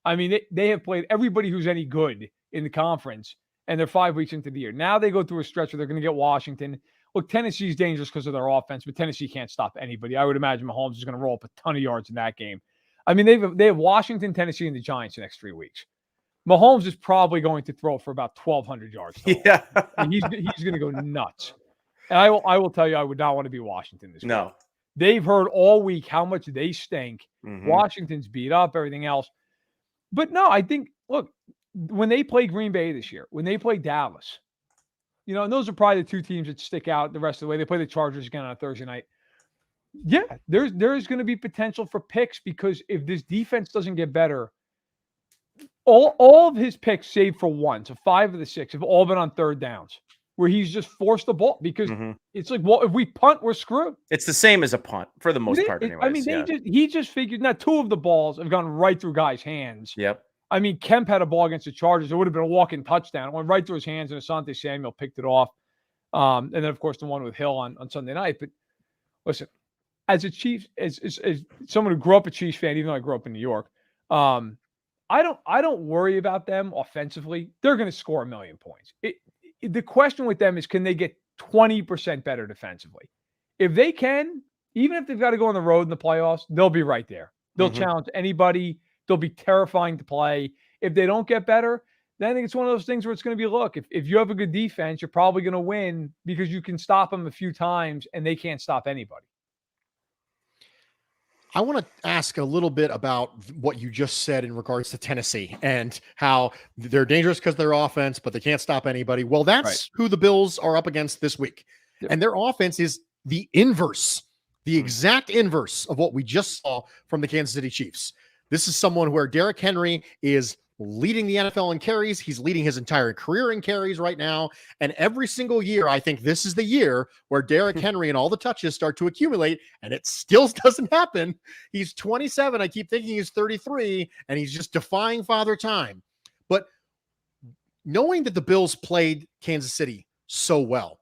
I mean, they have played everybody who's any good in the conference, and they're 5 weeks into the year. Now they go through a stretch where they're going to get Washington. Look, Tennessee's dangerous because of their offense, but Tennessee can't stop anybody. I would imagine Mahomes is going to roll up a ton of yards in that game. I mean, they have Washington, Tennessee, and the Giants the next 3 weeks. Mahomes is probably going to throw for about 1,200 yards total. Yeah. And he's going to go nuts. And I will tell you, I would not want to be Washington this week. No. They've heard all week how much they stink. Washington's beat up, everything else. But no, I think, look, when they play Green Bay this year, when they play Dallas, and those are probably the two teams that stick out the rest of the way. They play the Chargers again on a Thursday night. Yeah, there's going to be potential for picks, because if this defense doesn't get better, all of his picks, save for one, so 5 of the 6, have all been on third downs, where he's just forced the ball, because it's like, well, if we punt, we're screwed. It's the same as a punt for the most part anyways. I mean, he just figured, now 2 of the balls have gone right through guys' hands. Yep. I mean, Kemp had a ball against the Chargers. It would have been a walk-in touchdown. It went right through his hands, and Asante Samuel picked it off. And then, of course, the one with Hill on Sunday night. But listen, as a Chiefs, as someone who grew up a Chiefs fan, even though I grew up in New York, I don't worry about them offensively. They're going to score 1 million points. The question with them is, can they get 20% better defensively? If they can, even if they've got to go on the road in the playoffs, they'll be right there. They'll challenge anybody. They'll be terrifying to play. If they don't get better, then I think it's one of those things where it's going to be, look, if you have a good defense, you're probably going to win, because you can stop them a few times and they can't stop anybody. I want to ask a little bit about what you just said in regards to Tennessee and how they're dangerous because of their offense, but they can't stop anybody. Well, that's who the Bills are up against this week. Yep. And their offense is the inverse, the exact inverse of what we just saw from the Kansas City Chiefs. This is someone where Derrick Henry is leading the NFL in carries. He's leading his entire career in carries right now. And every single year, I think this is the year where Derrick Henry and all the touches start to accumulate, and it still doesn't happen. He's 27. I keep thinking he's 33, and he's just defying father time. But knowing that the Bills played Kansas City so well,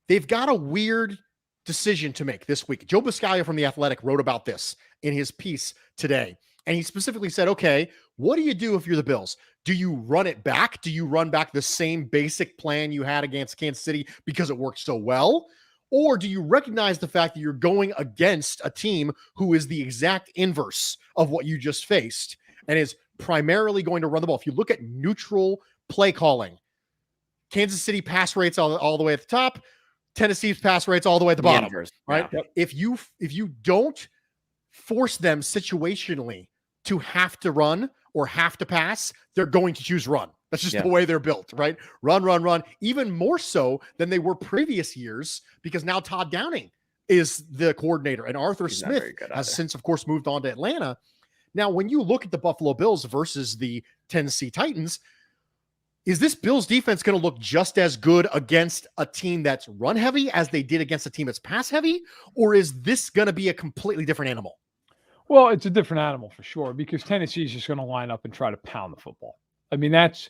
they've got a weird decision to make this week. Joe Biscaglia from The Athletic wrote about this in his piece today. And he specifically said, okay, what do you do if you're the Bills? Do you run it back? Do you run back the same basic plan you had against Kansas City because it worked so well? Or do you recognize the fact that you're going against a team who is the exact inverse of what you just faced and is primarily going to run the ball? If you look at neutral play calling, Kansas City pass rates all the way at the top, Tennessee's pass rates all the way at the bottom, right? Yeah. If you don't force them situationally to have to run or have to pass, they're going to choose run. That's just the way they're built, right? Run, even more so than they were previous years, because now Todd Downing is the coordinator and Arthur Smith has since, of course, moved on to Atlanta. Now, when you look at the Buffalo Bills versus the Tennessee Titans, Is this Bills defense going to look just as good against a team that's run heavy as they did against a team that's pass heavy? Or is this going to be a completely different animal? Well, it's a different animal for sure, because Tennessee's just going to line up and try to pound the football. I mean, that's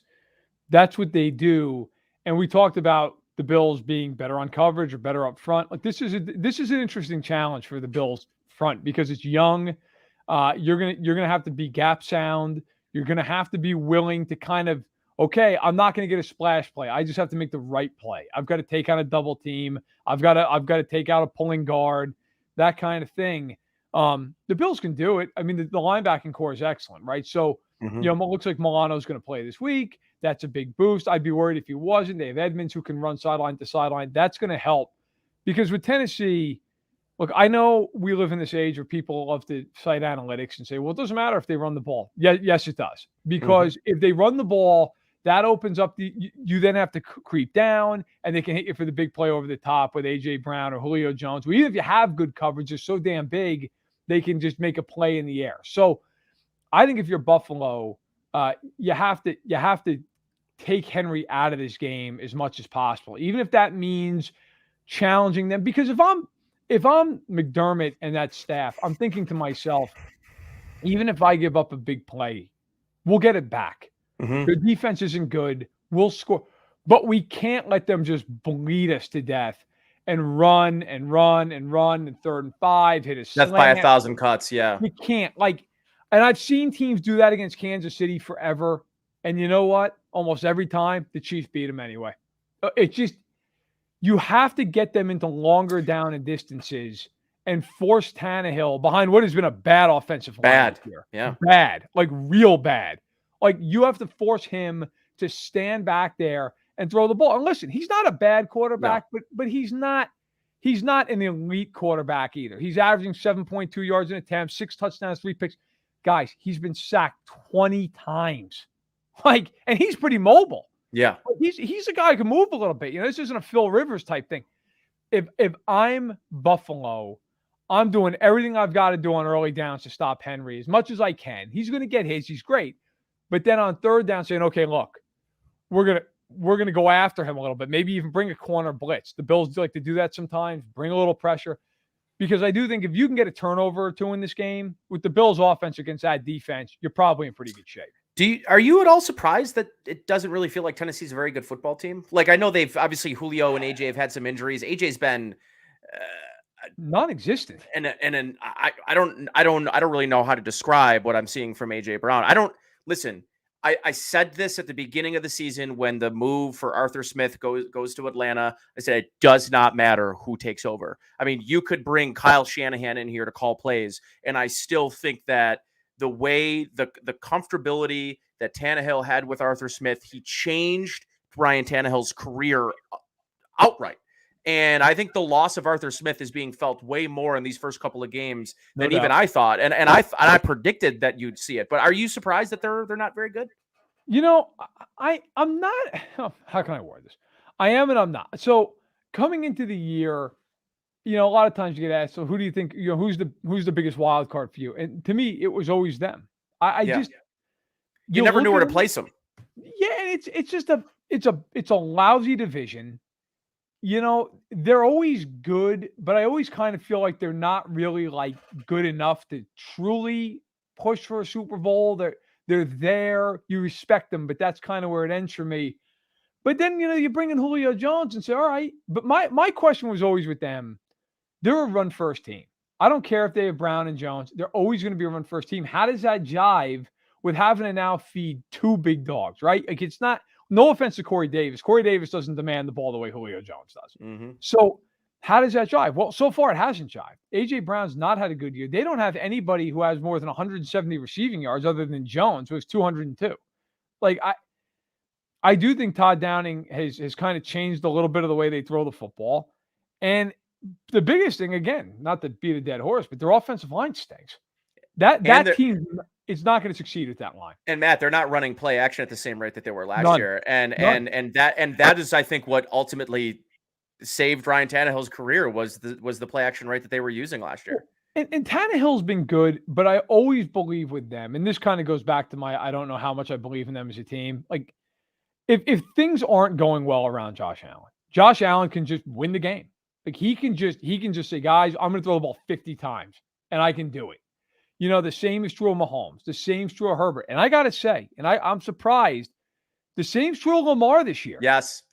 what they do. And we talked about the Bills being better on coverage or better up front. Like, this is an interesting challenge for the Bills front, because it's young. You're gonna have to be gap sound. You're gonna have to be willing to kind of, okay, I'm not gonna get a splash play. I just have to make the right play. I've got to take on a double team. I've got to take out a pulling guard, that kind of thing. The Bills can do it. I mean, the linebacking core is excellent, right? So, Mhm. it looks like Milano's going to play this week. That's a big boost. I'd be worried if he wasn't. They have Edmonds who can run sideline to sideline. That's going to help, because with Tennessee, look, I know we live in this age where people love to cite analytics and say, well, it doesn't matter if they run the ball. Yeah, yes, it does. Because if they run the ball, that opens up you then have to creep down, and they can hit you for the big play over the top with A.J. Brown or Julio Jones. Well, even if you have good coverage, they're so damn big, they can just make a play in the air. So I think if you're Buffalo, you have to take Henry out of this game as much as possible, even if that means challenging them. Because if I'm McDermott and that staff, I'm thinking to myself, even if I give up a big play, we'll get it back. Mhm. Their defense isn't good. We'll score, but we can't let them just bleed us to death and run and 3rd and 5, hit a That's by slant. 1,000 cuts. Yeah. You can't, and I've seen teams do that against Kansas City forever. And you know what? Almost every time the Chiefs beat them anyway. It's just, you have to get them into longer down and distances and force Tannehill behind what has been a bad offensive line Bad. this year. Yeah. Bad, like real bad. Like, you have to force him to stand back there and throw the ball. And listen, he's not a bad quarterback, but he's not an elite quarterback either. He's averaging 7.2 yards an attempt, 6 touchdowns, 3 picks. Guys, he's been sacked 20 times. And he's pretty mobile. Yeah. He's a guy who can move a little bit. This isn't a Phil Rivers type thing. If I'm Buffalo, I'm doing everything I've got to do on early downs to stop Henry as much as I can. He's going to get his. He's great. But then on 3rd down, saying, okay, look, we're gonna go after him a little bit. Maybe even bring a corner blitz. The Bills like to do that sometimes. Bring a little pressure, because I do think if you can get a turnover or two in this game with the Bills' offense against that defense, you're probably in pretty good shape. Are you at all surprised that it doesn't really feel like Tennessee's a very good football team? Like, I know they've obviously Julio and AJ have had some injuries. AJ's been non-existent, and I don't really know how to describe what I'm seeing from AJ Brown. Listen. I said this at the beginning of the season when the move for Arthur Smith goes to Atlanta. I said it does not matter who takes over. I mean, you could bring Kyle Shanahan in here to call plays, and I still think that the way the comfortability that Tannehill had with Arthur Smith, he changed Ryan Tannehill's career outright. And I think the loss of Arthur Smith is being felt way more in these first couple of games than even I thought. And I predicted that you'd see it. But are you surprised that they're not very good? I'm not. How can I word this? I am and I'm not. So coming into the year, a lot of times you get asked, so who do you think, who's the biggest wild card for you? And to me, it was always them. You never knew where to place them. Yeah, and it's a lousy division. They're always good, but I always kind of feel like they're not really good enough to truly push for a Super Bowl. They're there. You respect them, but that's kind of where it ends for me. But then, you bring in Julio Jones and say, all right. But my question was always with them, they're a run-first team. I don't care if they have Brown and Jones. They're always going to be a run-first team. How does that jive with having to now feed 2 big dogs, right? It's not – no offense to Corey Davis. Corey Davis doesn't demand the ball the way Julio Jones does. Mm-hmm. So how does that jive? Well, so far it hasn't jived. A.J. Brown's not had a good year. They don't have anybody who has more than 170 receiving yards other than Jones, who has 202. I do think Todd Downing has kind of changed a little bit of the way they throw the football. And the biggest thing, again, not to beat a dead horse, but their offensive line stinks. That team is not going to succeed at that line. And Matt, they're not running play action at the same rate that they were last year. And that is, I think, what ultimately saved Ryan Tannehill's career was the play action rate that they were using last year. And Tannehill's been good, but I always believe with them, and this kind of goes back to I don't know how much I believe in them as a team. if things aren't going well around Josh Allen can just win the game. Like he can just say, guys, I'm going to throw the ball 50 times and I can do it. You know, the same is true of Mahomes. The same is true of Herbert. And I got to say, and I'm surprised, the same is true of Lamar this year. Yes.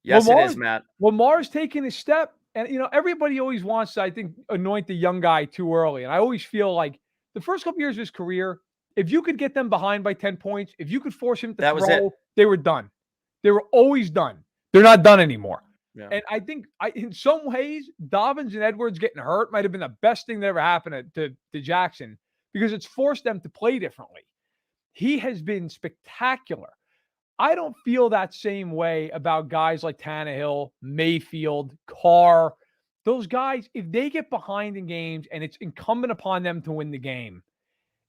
Yes, it is, Matt. Lamar's taking a step. And, you know, everybody always wants to, I think, anoint the young guy too early. And I always feel like the first couple years of his career, if you could get them behind by 10 points, if you could force him to throw, they were done. They were always done. They're not done anymore. Yeah. And I think in some ways, Dobbins and Edwards getting hurt might have been the best thing that ever happened to Jackson because it's forced them to play differently. He has been spectacular. I don't feel that same way about guys like Tannehill, Mayfield, Carr. Those guys, if they get behind in games and it's incumbent upon them to win the game,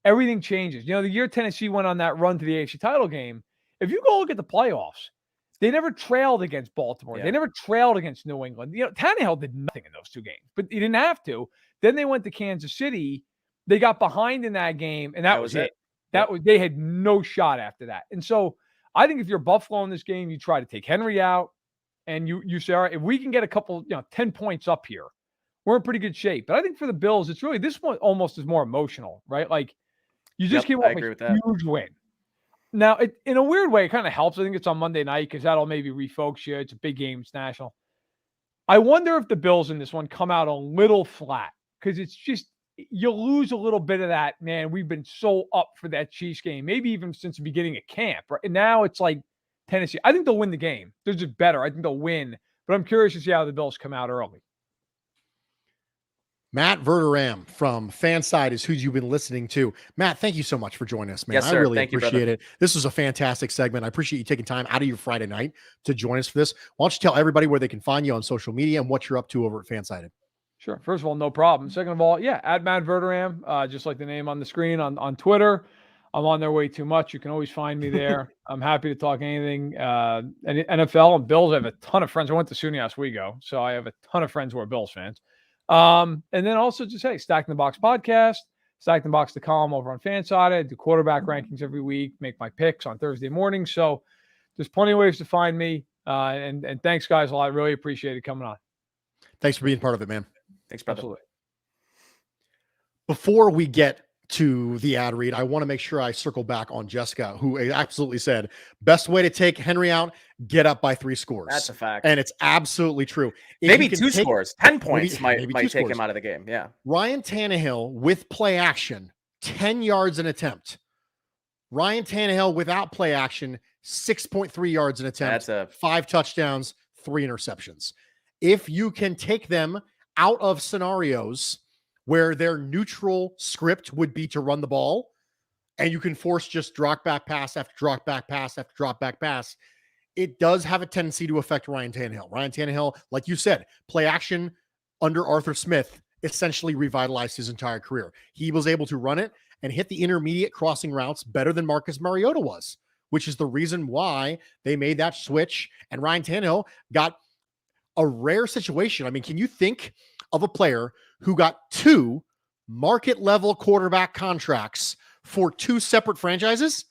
everything changes. You know, the year Tennessee went on that run to the AFC title game, if you go look at the playoffs, they never trailed against Baltimore. Yeah. They never trailed against New England. You know, Tannehill did nothing in those two games, but he didn't have to. Then they went to Kansas City. They got behind in that game, and that was it. They had no shot after that. And so I think if you're Buffalo in this game, you try to take Henry out, and you say, all right, if we can get a couple, 10 points up here, we're in pretty good shape. But I think for the Bills, it's really, this one almost is more emotional, right? Like you just came off a huge win. Now, in a weird way, it kind of helps. I think it's on Monday night because that'll maybe refocus you. It's a big game. It's national. I wonder if the Bills in this one come out a little flat because it's just, you lose a little bit of that, man, we've been so up for that Chiefs game, maybe even since the beginning of camp. Right? And now it's like Tennessee. I think they'll win the game. They're just better. I think they'll win. But I'm curious to see how the Bills come out early. Matt Verderame from FanSided is who you've been listening to. Matt, thank you so much for joining us, man. Yes, sir. I really thank appreciate it. This was a fantastic segment. I appreciate you taking time out of your Friday night to join us for this. Why don't you tell everybody where they can find you on social media and what you're up to over at FanSided? Sure. First of all, no problem. Second of all, at Matt Verderame, just like the name on the screen on Twitter. I'm on there way too much. You can always find me there. I'm happy to talk anything. NFL and Bills. I have a ton of friends. I went to SUNY Oswego, so I have a ton of friends who are Bills fans. And then also just, hey, Stack in the Box podcast, stackinthebox.com over on FanSided. I do quarterback rankings every week, make my picks on Thursday morning. So there's plenty of ways to find me. And thanks, guys, a lot. I really appreciate it coming on. Thanks for being part of it, man. Thanks, brother. Absolutely. Before we get to the ad read, I want to make sure I circle back on Jessica, who absolutely said, best way to take Henry out, get up by 3 scores. That's a fact. And it's absolutely true. If maybe 2 scores, 10 points maybe might take him out of the game. Yeah. Ryan Tannehill with play action, 10 yards an attempt. Ryan Tannehill without play action, 6.3 yards an attempt. That's 5 touchdowns, 3 interceptions. If you can take them out of scenarios where their neutral script would be to run the ball, and you can force just drop back pass after drop back pass after drop back pass, it does have a tendency to affect Ryan Tannehill. Ryan Tannehill, like you said, play action under Arthur Smith essentially revitalized his entire career. He was able to run it and hit the intermediate crossing routes better than Marcus Mariota was, which is the reason why they made that switch. And Ryan Tannehill got a rare situation. I mean, can you think of a player who got 2 market level quarterback contracts for 2 separate franchises?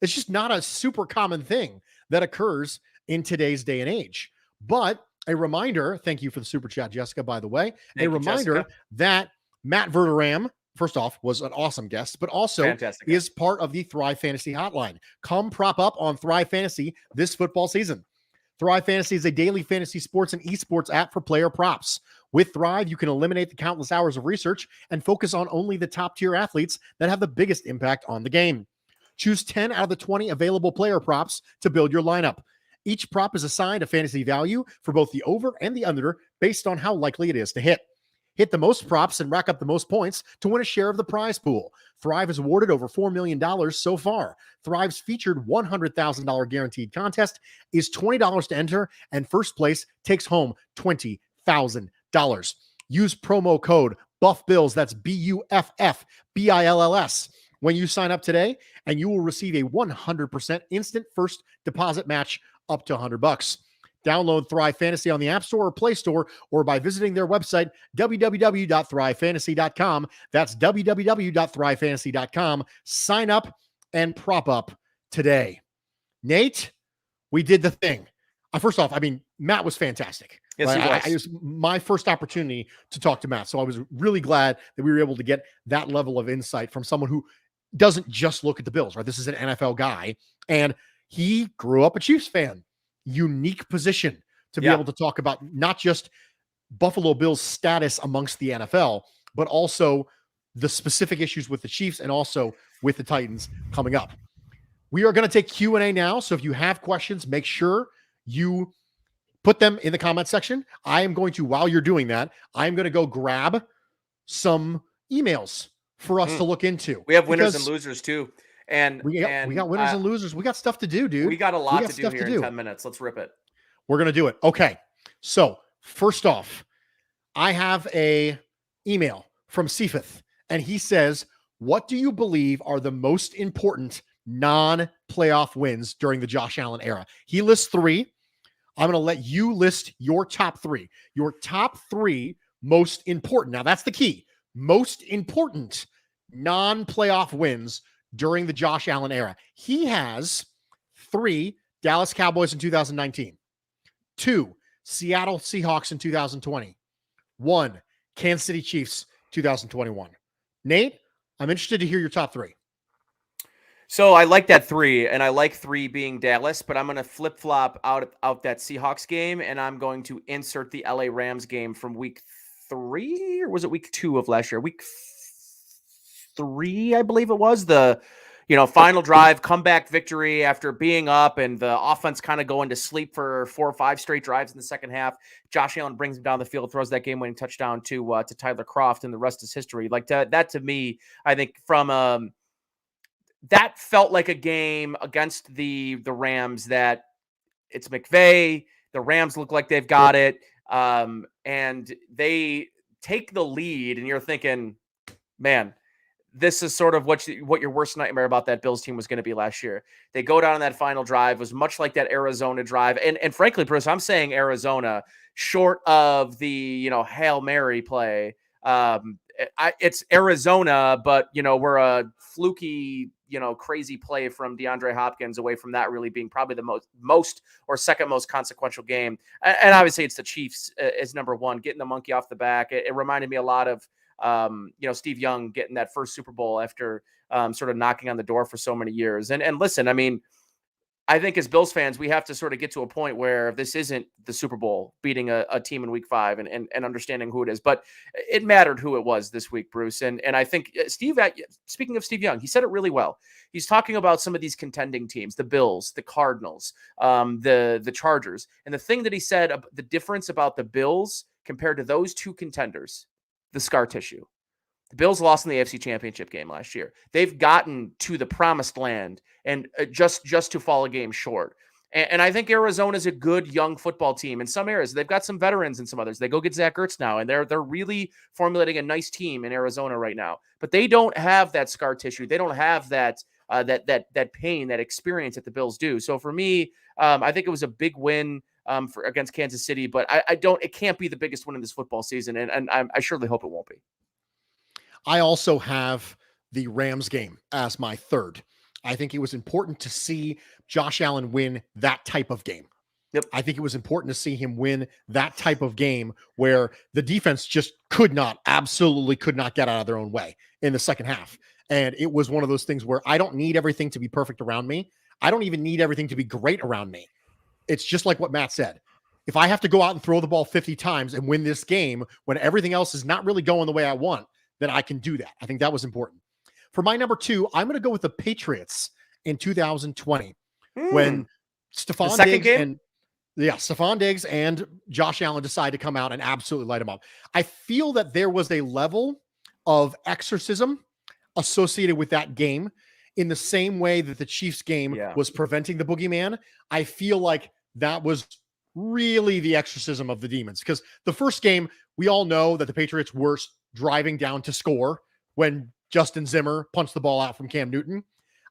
It's just not a super common thing that occurs in today's day and age. But a reminder, thank you for the super chat, Jessica, by the way, a reminder that Matt Verderame, first off, was an awesome guest, but also is part of the Thrive Fantasy Hotline. Come prop up on Thrive Fantasy this football season. Thrive Fantasy is a daily fantasy sports and esports app for player props. With Thrive, you can eliminate the countless hours of research and focus on only the top-tier athletes that have the biggest impact on the game. Choose 10 out of the 20 available player props to build your lineup. Each prop is assigned a fantasy value for both the over and the under based on how likely it is to hit. Hit the most props and rack up the most points to win a share of the prize pool. Thrive has awarded over $4 million so far. Thrive's featured $100,000 guaranteed contest is $20 to enter, and first place takes home $20,000. Use promo code BuffBills, that's BUFFBILLS, when you sign up today, and you will receive a 100% instant first deposit match up to $100. Download Thrive Fantasy on the App Store or Play Store, or by visiting their website, www.thrivefantasy.com. That's www.thrivefantasy.com. Sign up and prop up today. Nate, we did the thing. First off, I mean, Matt was fantastic. Yes, right? he was. It was my first opportunity to talk to Matt. So I was really glad that we were able to get that level of insight from someone who doesn't just look at the Bills, right? This is an NFL guy, and he grew up a Chiefs fan. Unique position to be able to talk about not just Buffalo Bills status amongst the NFL, but also the specific issues with the Chiefs and also with the Titans coming up. We are going to take Q&A now. So if you have questions, make sure you put them in the comment section. I am going to, while you're doing that, I'm going to go grab some emails for us to look into. We have winners and losers too. And we got winners and losers. We got stuff to do, dude. We got a lot to do here in 10 minutes. Let's rip it. We're going to do it. Okay. So first off, I have a email from Seifeth, and he says, what do you believe are the most important non-playoff wins during the Josh Allen era? He lists 3. I'm going to let you list your top 3. Your top 3 most important. Now, that's the key. Most important non-playoff wins during the Josh Allen era. He has 3 Dallas Cowboys in 2019, 2 Seattle Seahawks in 2020, 1 Kansas City Chiefs 2021. Nate, I'm interested to hear your top 3. So I like that 3, and I like 3 being Dallas, but I'm going to flip-flop out that Seahawks game, and I'm going to insert the LA Rams game from week 3, or was it week 2 of last year? Week 3, I believe it was. The final drive, comeback victory after being up and the offense kind of going to sleep for 4 or 5 straight drives in the second half. Josh Allen brings him down the field, throws that game-winning touchdown to Tyler Kroft, and the rest is history. Like that to me, I think from that felt like a game against the Rams that it's McVay. The Rams look like they've got it, and they take the lead, and you're thinking, man, this is sort of what your worst nightmare about that Bills team was going to be last year. They go down on that final drive. It was much like that Arizona drive. And frankly, Bruce, I'm saying Arizona, short of the, Hail Mary play. It's Arizona, but, we're a fluky, crazy play from DeAndre Hopkins away from that really being probably the most or second most consequential game. And obviously it's the Chiefs is number 1, getting the monkey off the back. It reminded me a lot of, Steve Young getting that first Super Bowl after sort of knocking on the door for so many years. And listen, I mean, I think as Bills fans, we have to sort of get to a point where this isn't the Super Bowl beating a team in week 5 and understanding who it is, but it mattered who it was this week, Bruce. And I think speaking of Steve Young, he said it really well. He's talking about some of these contending teams, the Bills, the Cardinals, the Chargers. And the thing that he said, the difference about the Bills compared to those 2 contenders, the scar tissue. The Bills lost in the AFC Championship game last year. They've gotten to the promised land and just to fall a game short. And I think Arizona is a good young football team in some areas. They've got some veterans in some others. They go get Zach Ertz now, and they're really formulating a nice team in Arizona right now. But they don't have that scar tissue. They don't have that pain, that experience that the Bills do. So for me, I think it was a big win against Kansas City, but it can't be the biggest win in this football season, and I surely hope it won't be. I also have the Rams game as my 3rd. I think it was important to see Josh Allen win that type of game. Yep. I think it was important to see him win that type of game where the defense just absolutely could not get out of their own way in the second half. And it was one of those things where I don't need everything to be perfect around me. I don't even need everything to be great around me. It's just like what Matt said. If I have to go out and throw the ball 50 times and win this game when everything else is not really going the way I want, then I can do that. I think that was important. For my number 2, I'm going to go with the Patriots in 2020 when Stephon Diggs and Josh Allen decided to come out and absolutely light him up. I feel that there was a level of exorcism associated with that game in the same way that the Chiefs game was preventing the boogeyman. I feel like that was really the exorcism of the demons, because the first game, we all know that the Patriots were driving down to score when Justin Zimmer punched the ball out from Cam Newton.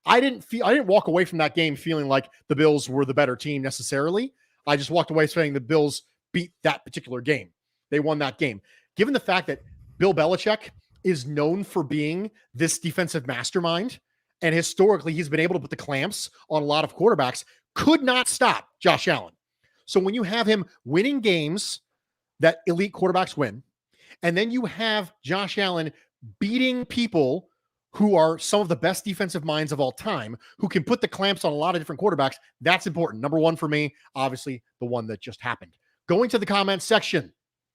I didn't walk away from that game feeling like the Bills were the better team necessarily. I just walked away saying the Bills beat that particular game. They won that game. Given the fact that Bill Belichick is known for being this defensive mastermind, and historically he's been able to put the clamps on a lot of quarterbacks, could not stop Josh Allen. So when you have him winning games that elite quarterbacks win, and then you have Josh Allen beating people who are some of the best defensive minds of all time, who can put the clamps on a lot of different quarterbacks, that's important. Number one for me, obviously, the one that just happened. Going to the comments section,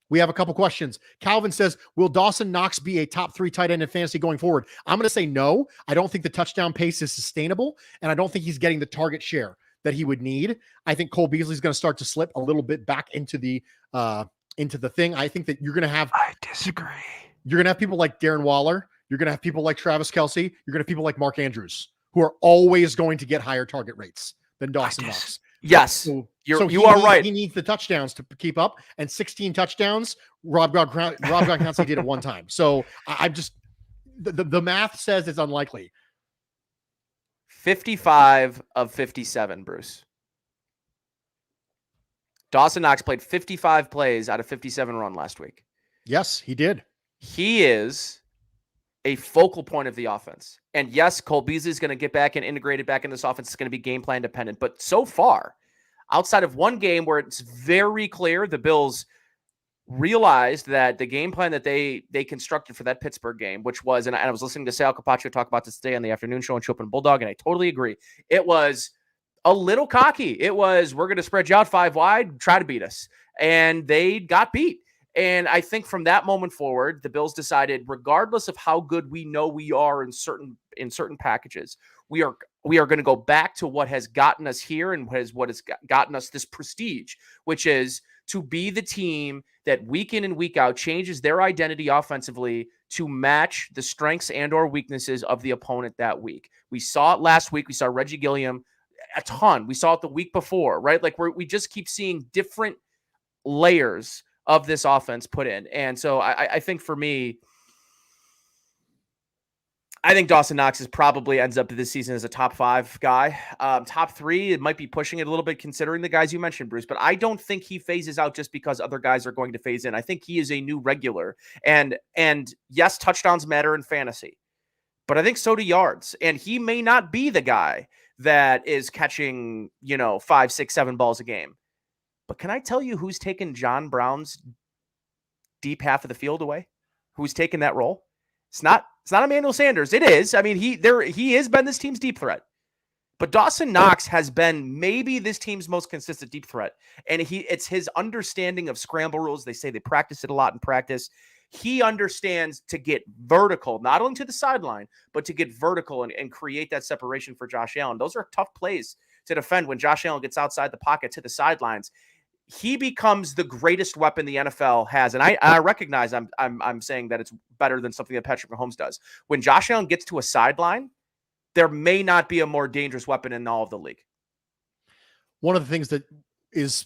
we have a couple questions. Calvin says, will Dawson Knox be a top 3 tight end in fantasy going forward? I'm going to say no. I don't think the touchdown pace is sustainable, and I don't think he's getting the target share that he would need. I think Cole Beasley's going to start to slip a little bit back into the thing. I think that you're going to have... I disagree. You're going to have people like Darren Waller. You're going to have people like Travis Kelce. You're going to have people like Mark Andrews, who are always going to get higher target rates than Dawson Knox. Yes, so you are right. He needs the touchdowns to keep up, and 16 touchdowns, Rob Gronkowski did it one time. So I'm just the math says it's unlikely. 55 of 57, Bruce. Dawson Knox played 55 plays out of 57 run last week. Yes, he did. He is a focal point of the offense. And yes, Cole Beasley is going to get back and integrated back in this offense. It's going to be game plan dependent. But so far, outside of one game where it's very clear the Bills realized that the game plan that they constructed for that Pittsburgh game, which was, and I was listening to Sal Capaccio talk about this today on the afternoon show on Chop and Bulldog, and I totally agree. It was a little cocky. It was, we're going to spread you out 5 wide, try to beat us. And they got beat. And I think from that moment forward, the Bills decided, regardless of how good we know we are in certain packages, we are going to go back to what has gotten us here and what has gotten us this prestige, which is to be the team that week in and week out changes their identity offensively to match the strengths and or weaknesses of the opponent that week. We saw it last week. We saw Reggie Gilliam a ton. We saw it the week before, right? Like we just keep seeing different layers of this offense put in. And so I think for me, I think Dawson Knox is probably ends up this season as a top 5 guy. Top 3, it might be pushing it a little bit considering the guys you mentioned, Bruce, but I don't think he phases out just because other guys are going to phase in. I think he is a new regular. And yes, touchdowns matter in fantasy, but I think so do yards. And he may not be the guy that is catching, 5, 6, 7 balls a game. But can I tell you who's taken John Brown's deep half of the field away? Who's taken that role? It's not Emmanuel Sanders. It is. I mean, he has been this team's deep threat. But Dawson Knox has been maybe this team's most consistent deep threat. And it's his understanding of scramble rules. They say they practice it a lot in practice. He understands to get vertical, not only to the sideline, but to get vertical and create that separation for Josh Allen. Those are tough plays to defend when Josh Allen gets outside the pocket to the sidelines. He becomes the greatest weapon the NFL has. And I recognize I'm saying that it's better than something that Patrick Mahomes does. When Josh Allen gets to a sideline, there may not be a more dangerous weapon in all of the league. One of the things that is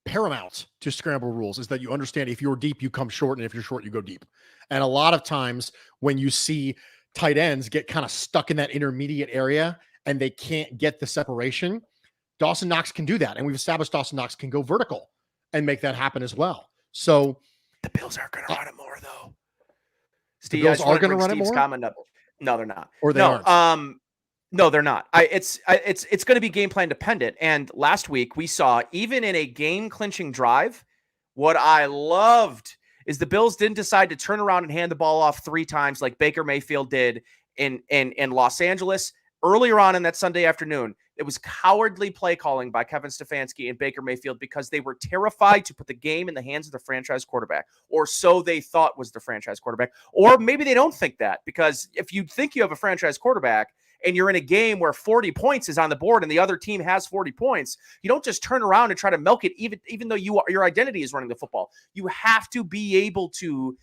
paramount to scramble rules is that you understand if you're deep, you come short, and if you're short, you go deep. And a lot of times when you see tight ends get kind of stuck in that intermediate area and they can't get the separation, Dawson Knox can do that. And we've established Dawson Knox can go vertical and make that happen as well. So the Bills aren't going to run it more, though. Steve, the Bills are going to run Steve's it more? Comment up. No, they're not. Or they aren't. No, they're not. It's going to be game plan dependent. And last week we saw, even in a game clinching drive, what I loved is the Bills didn't decide to turn around and hand the ball off 3 times like Baker Mayfield did in Los Angeles earlier on in that Sunday afternoon. It was cowardly play calling by Kevin Stefanski and Baker Mayfield because they were terrified to put the game in the hands of the franchise quarterback, or so they thought was the franchise quarterback. Or maybe they don't think that, because if you think you have a franchise quarterback and you're in a game where 40 points is on the board and the other team has 40 points, you don't just turn around and try to milk it, even though your identity is running the football. You have to be able to,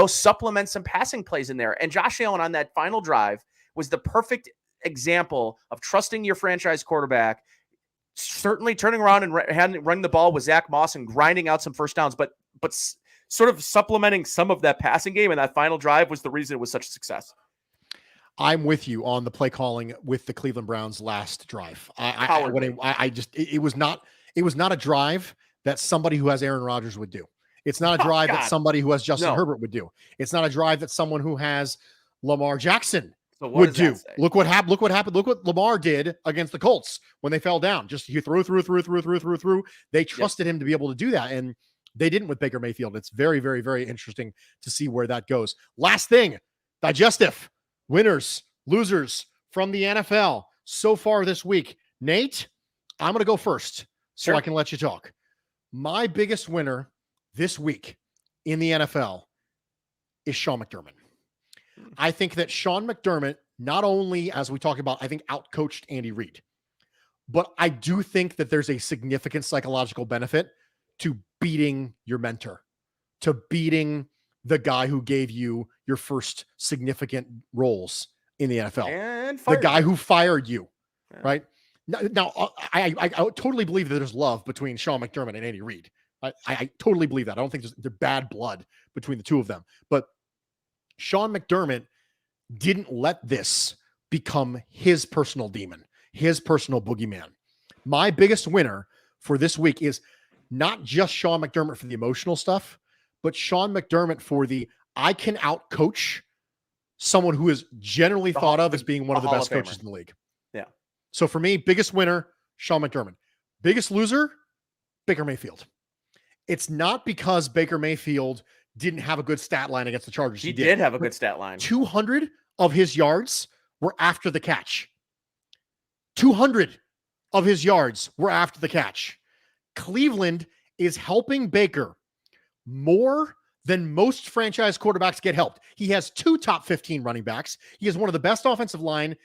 supplement some passing plays in there. And Josh Allen on that final drive was the perfect example of trusting your franchise quarterback, certainly turning around and running the ball with Zach Moss and grinding out some first downs, but sort of supplementing some of that passing game. And that final drive was the reason it was such a success. I'm with you on the play calling with the Cleveland Browns last drive. It was not a drive that somebody who has Aaron Rodgers would do. It's not a drive that somebody who has Justin Herbert would do. It's not a drive that someone who has Lamar Jackson So what would does that do. say? Look what happened. Look what happened. Look what Lamar did against the Colts when they fell down. Just he threw. They trusted him to be able to do that, and they didn't with Baker Mayfield. It's very, very, very interesting to see where that goes. Last thing, digestive winners, losers from the NFL so far this week. Nate, I'm going to go first so Sure. I can let you talk. My biggest winner this week in the NFL is Sean McDermott. I think that Sean McDermott, not only, as we talked about, I think outcoached Andy Reid, but I do think that there's a significant psychological benefit to beating your mentor, to beating the guy who gave you your first significant roles in the NFL, And the guy you. who fired you, Yeah. right? Now, I totally believe that there's love between Sean McDermott and Andy Reid. I totally believe that. I don't think there's bad blood between the two of them. But Sean McDermott didn't let this become his personal demon, his personal boogeyman. My biggest winner for this week is not just Sean McDermott for the emotional stuff, but Sean McDermott for the I can outcoach someone who is generally thought of as being one of the best coaches in the league. Yeah. So for me, biggest winner, Sean McDermott. Biggest loser, Baker Mayfield. It's not because Baker Mayfield didn't have a good stat line against the Chargers. He did have a good stat line. 200 of his yards were after the catch. 200 of his yards were after the catch. Cleveland is helping Baker more than most franchise quarterbacks get helped. He has 2 top 15 running backs. He has one of the best offensive lines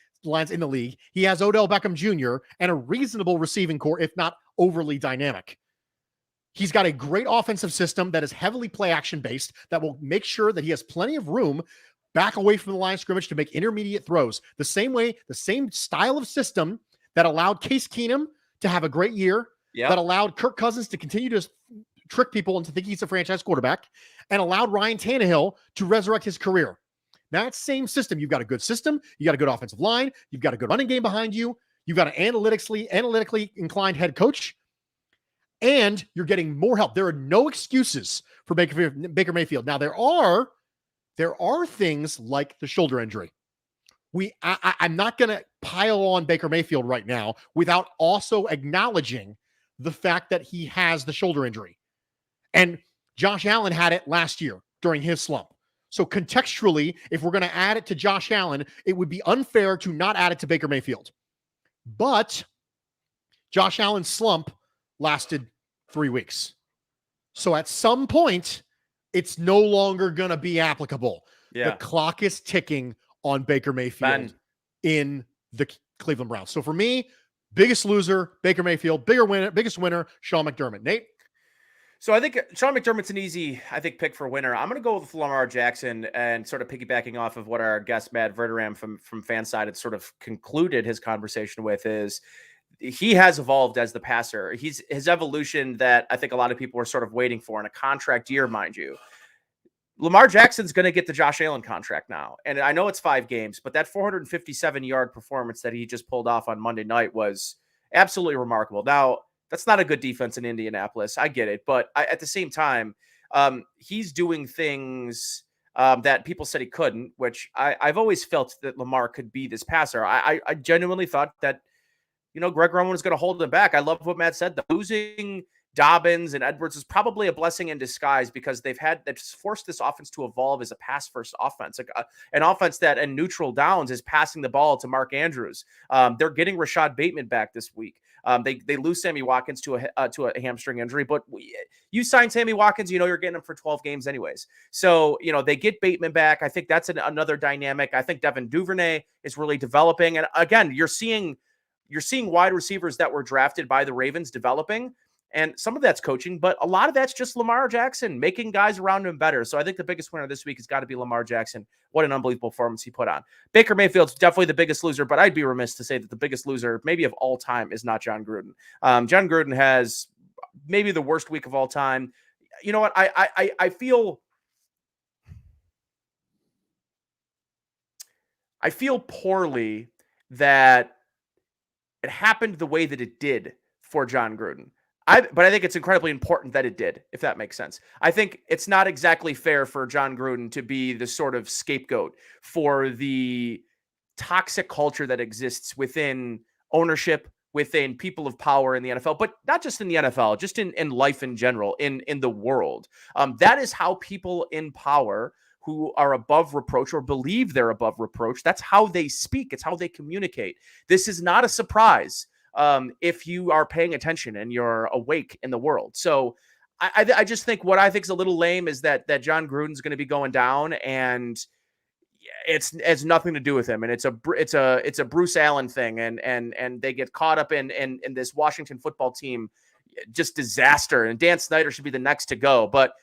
in the league. He has Odell Beckham Jr. and a reasonable receiving core, if not overly dynamic. He's got a great offensive system that is heavily play action based that will make sure that he has plenty of room back away from the line of scrimmage to make intermediate throws. The same style of system that allowed Case Keenum to have a great year, that allowed Kirk Cousins to continue to trick people into thinking he's a franchise quarterback, and allowed Ryan Tannehill to resurrect his career. That same system, you've got a good system, you got a good offensive line, you've got a good running game behind you, you've got an analytically inclined head coach, and you're getting more help. There are no excuses for Baker Mayfield. Now, there are things like the shoulder injury. I'm not going to pile on Baker Mayfield right now without also acknowledging the fact that he has the shoulder injury. And Josh Allen had it last year during his slump. So contextually, if we're going to add it to Josh Allen, it would be unfair to not add it to Baker Mayfield. But Josh Allen's slump lasted 3 weeks. So at some point, it's no longer going to be applicable. Yeah. The clock is ticking on Baker Mayfield in the Cleveland Browns. So for me, biggest loser, Baker Mayfield, biggest winner, Sean McDermott. Nate? So I think Sean McDermott's an easy, pick for winner. I'm going to go with Lamar Jackson and sort of piggybacking off of what our guest Matt Verderame from FanSided sort of concluded his conversation with is he has evolved as the passer. His evolution that I think a lot of people are sort of waiting for in a contract year, mind you. Lamar Jackson's going to get the Josh Allen contract now. And I know it's 5 games, but that 457-yard performance that he just pulled off on Monday night was absolutely remarkable. Now, that's not a good defense in Indianapolis. I get it. But at the same time, he's doing things that people said he couldn't, which I've always felt that Lamar could be this passer. I genuinely thought that, Greg Roman was going to hold him back. I love what Matt said. The losing Dobbins and Edwards is probably a blessing in disguise because they've forced this offense to evolve as a pass-first offense, an offense that in neutral downs is passing the ball to Mark Andrews. They're getting Rashad Bateman back this week. They lose Sammy Watkins to a hamstring injury, but you sign Sammy Watkins, you're getting him for 12 games anyways. So, they get Bateman back. I think that's another dynamic. I think Devin Duvernay is really developing. And again, you're seeing wide receivers that were drafted by the Ravens developing. And some of that's coaching, but a lot of that's just Lamar Jackson making guys around him better. So I think the biggest winner this week has got to be Lamar Jackson. What an unbelievable performance he put on. Baker Mayfield's definitely the biggest loser, but I'd be remiss to say that the biggest loser, maybe of all time, is not John Gruden. John Gruden has maybe the worst week of all time. You know what? I feel poorly that it happened the way that it did for John Gruden. But I think it's incredibly important that it did, if that makes sense. I think it's not exactly fair for John Gruden to be the sort of scapegoat for the toxic culture that exists within ownership, within people of power in the NFL, but not just in the NFL, just in life in general, in the world. That is how people in power who are above reproach or believe they're above reproach, that's how they speak. It's how they communicate. This is not a surprise if you are paying attention and you're awake in the world. So I just think what I think is a little lame is that John Gruden's going to be going down, and it's nothing to do with him, and it's a Bruce Allen thing, and they get caught up in this Washington football team just disaster, and Dan Snyder should be the next to go. But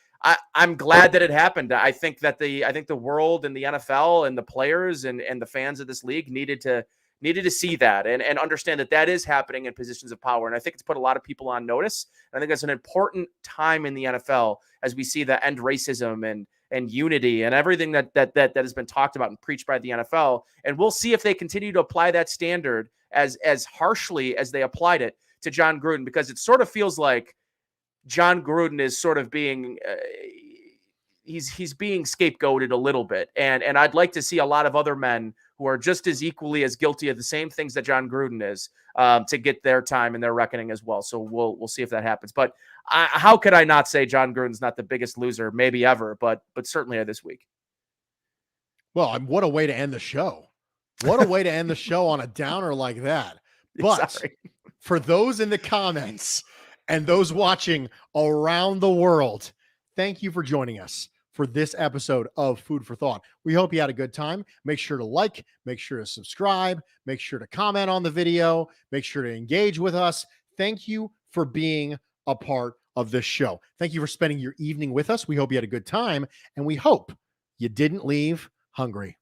I'm glad that it happened. I think the world and the NFL and the players and the fans of this league needed to see that and understand that is happening in positions of power. And I think it's put a lot of people on notice. I think that's an important time in the NFL as we see the end racism and unity and everything that has been talked about and preached by the NFL. And we'll see if they continue to apply that standard as harshly as they applied it to John Gruden, because it sort of feels like John Gruden is sort of being he's being scapegoated a little bit. And I'd like to see a lot of other men who are just as equally as guilty of the same things that John Gruden is to get their time and their reckoning as well. So we'll see if that happens. But how could I not say John Gruden's not the biggest loser maybe ever, but certainly this week. Well, what a way to end the show. What a way to end the show on a downer like that. But Sorry. For those in the comments and those watching around the world, thank you for joining us for this episode of Food for Thought. We hope you had a good time. Make sure to like, make sure to subscribe, make sure to comment on the video, make sure to engage with us. Thank you for being a part of this show. Thank you for spending your evening with us. We hope you had a good time, and we hope you didn't leave hungry.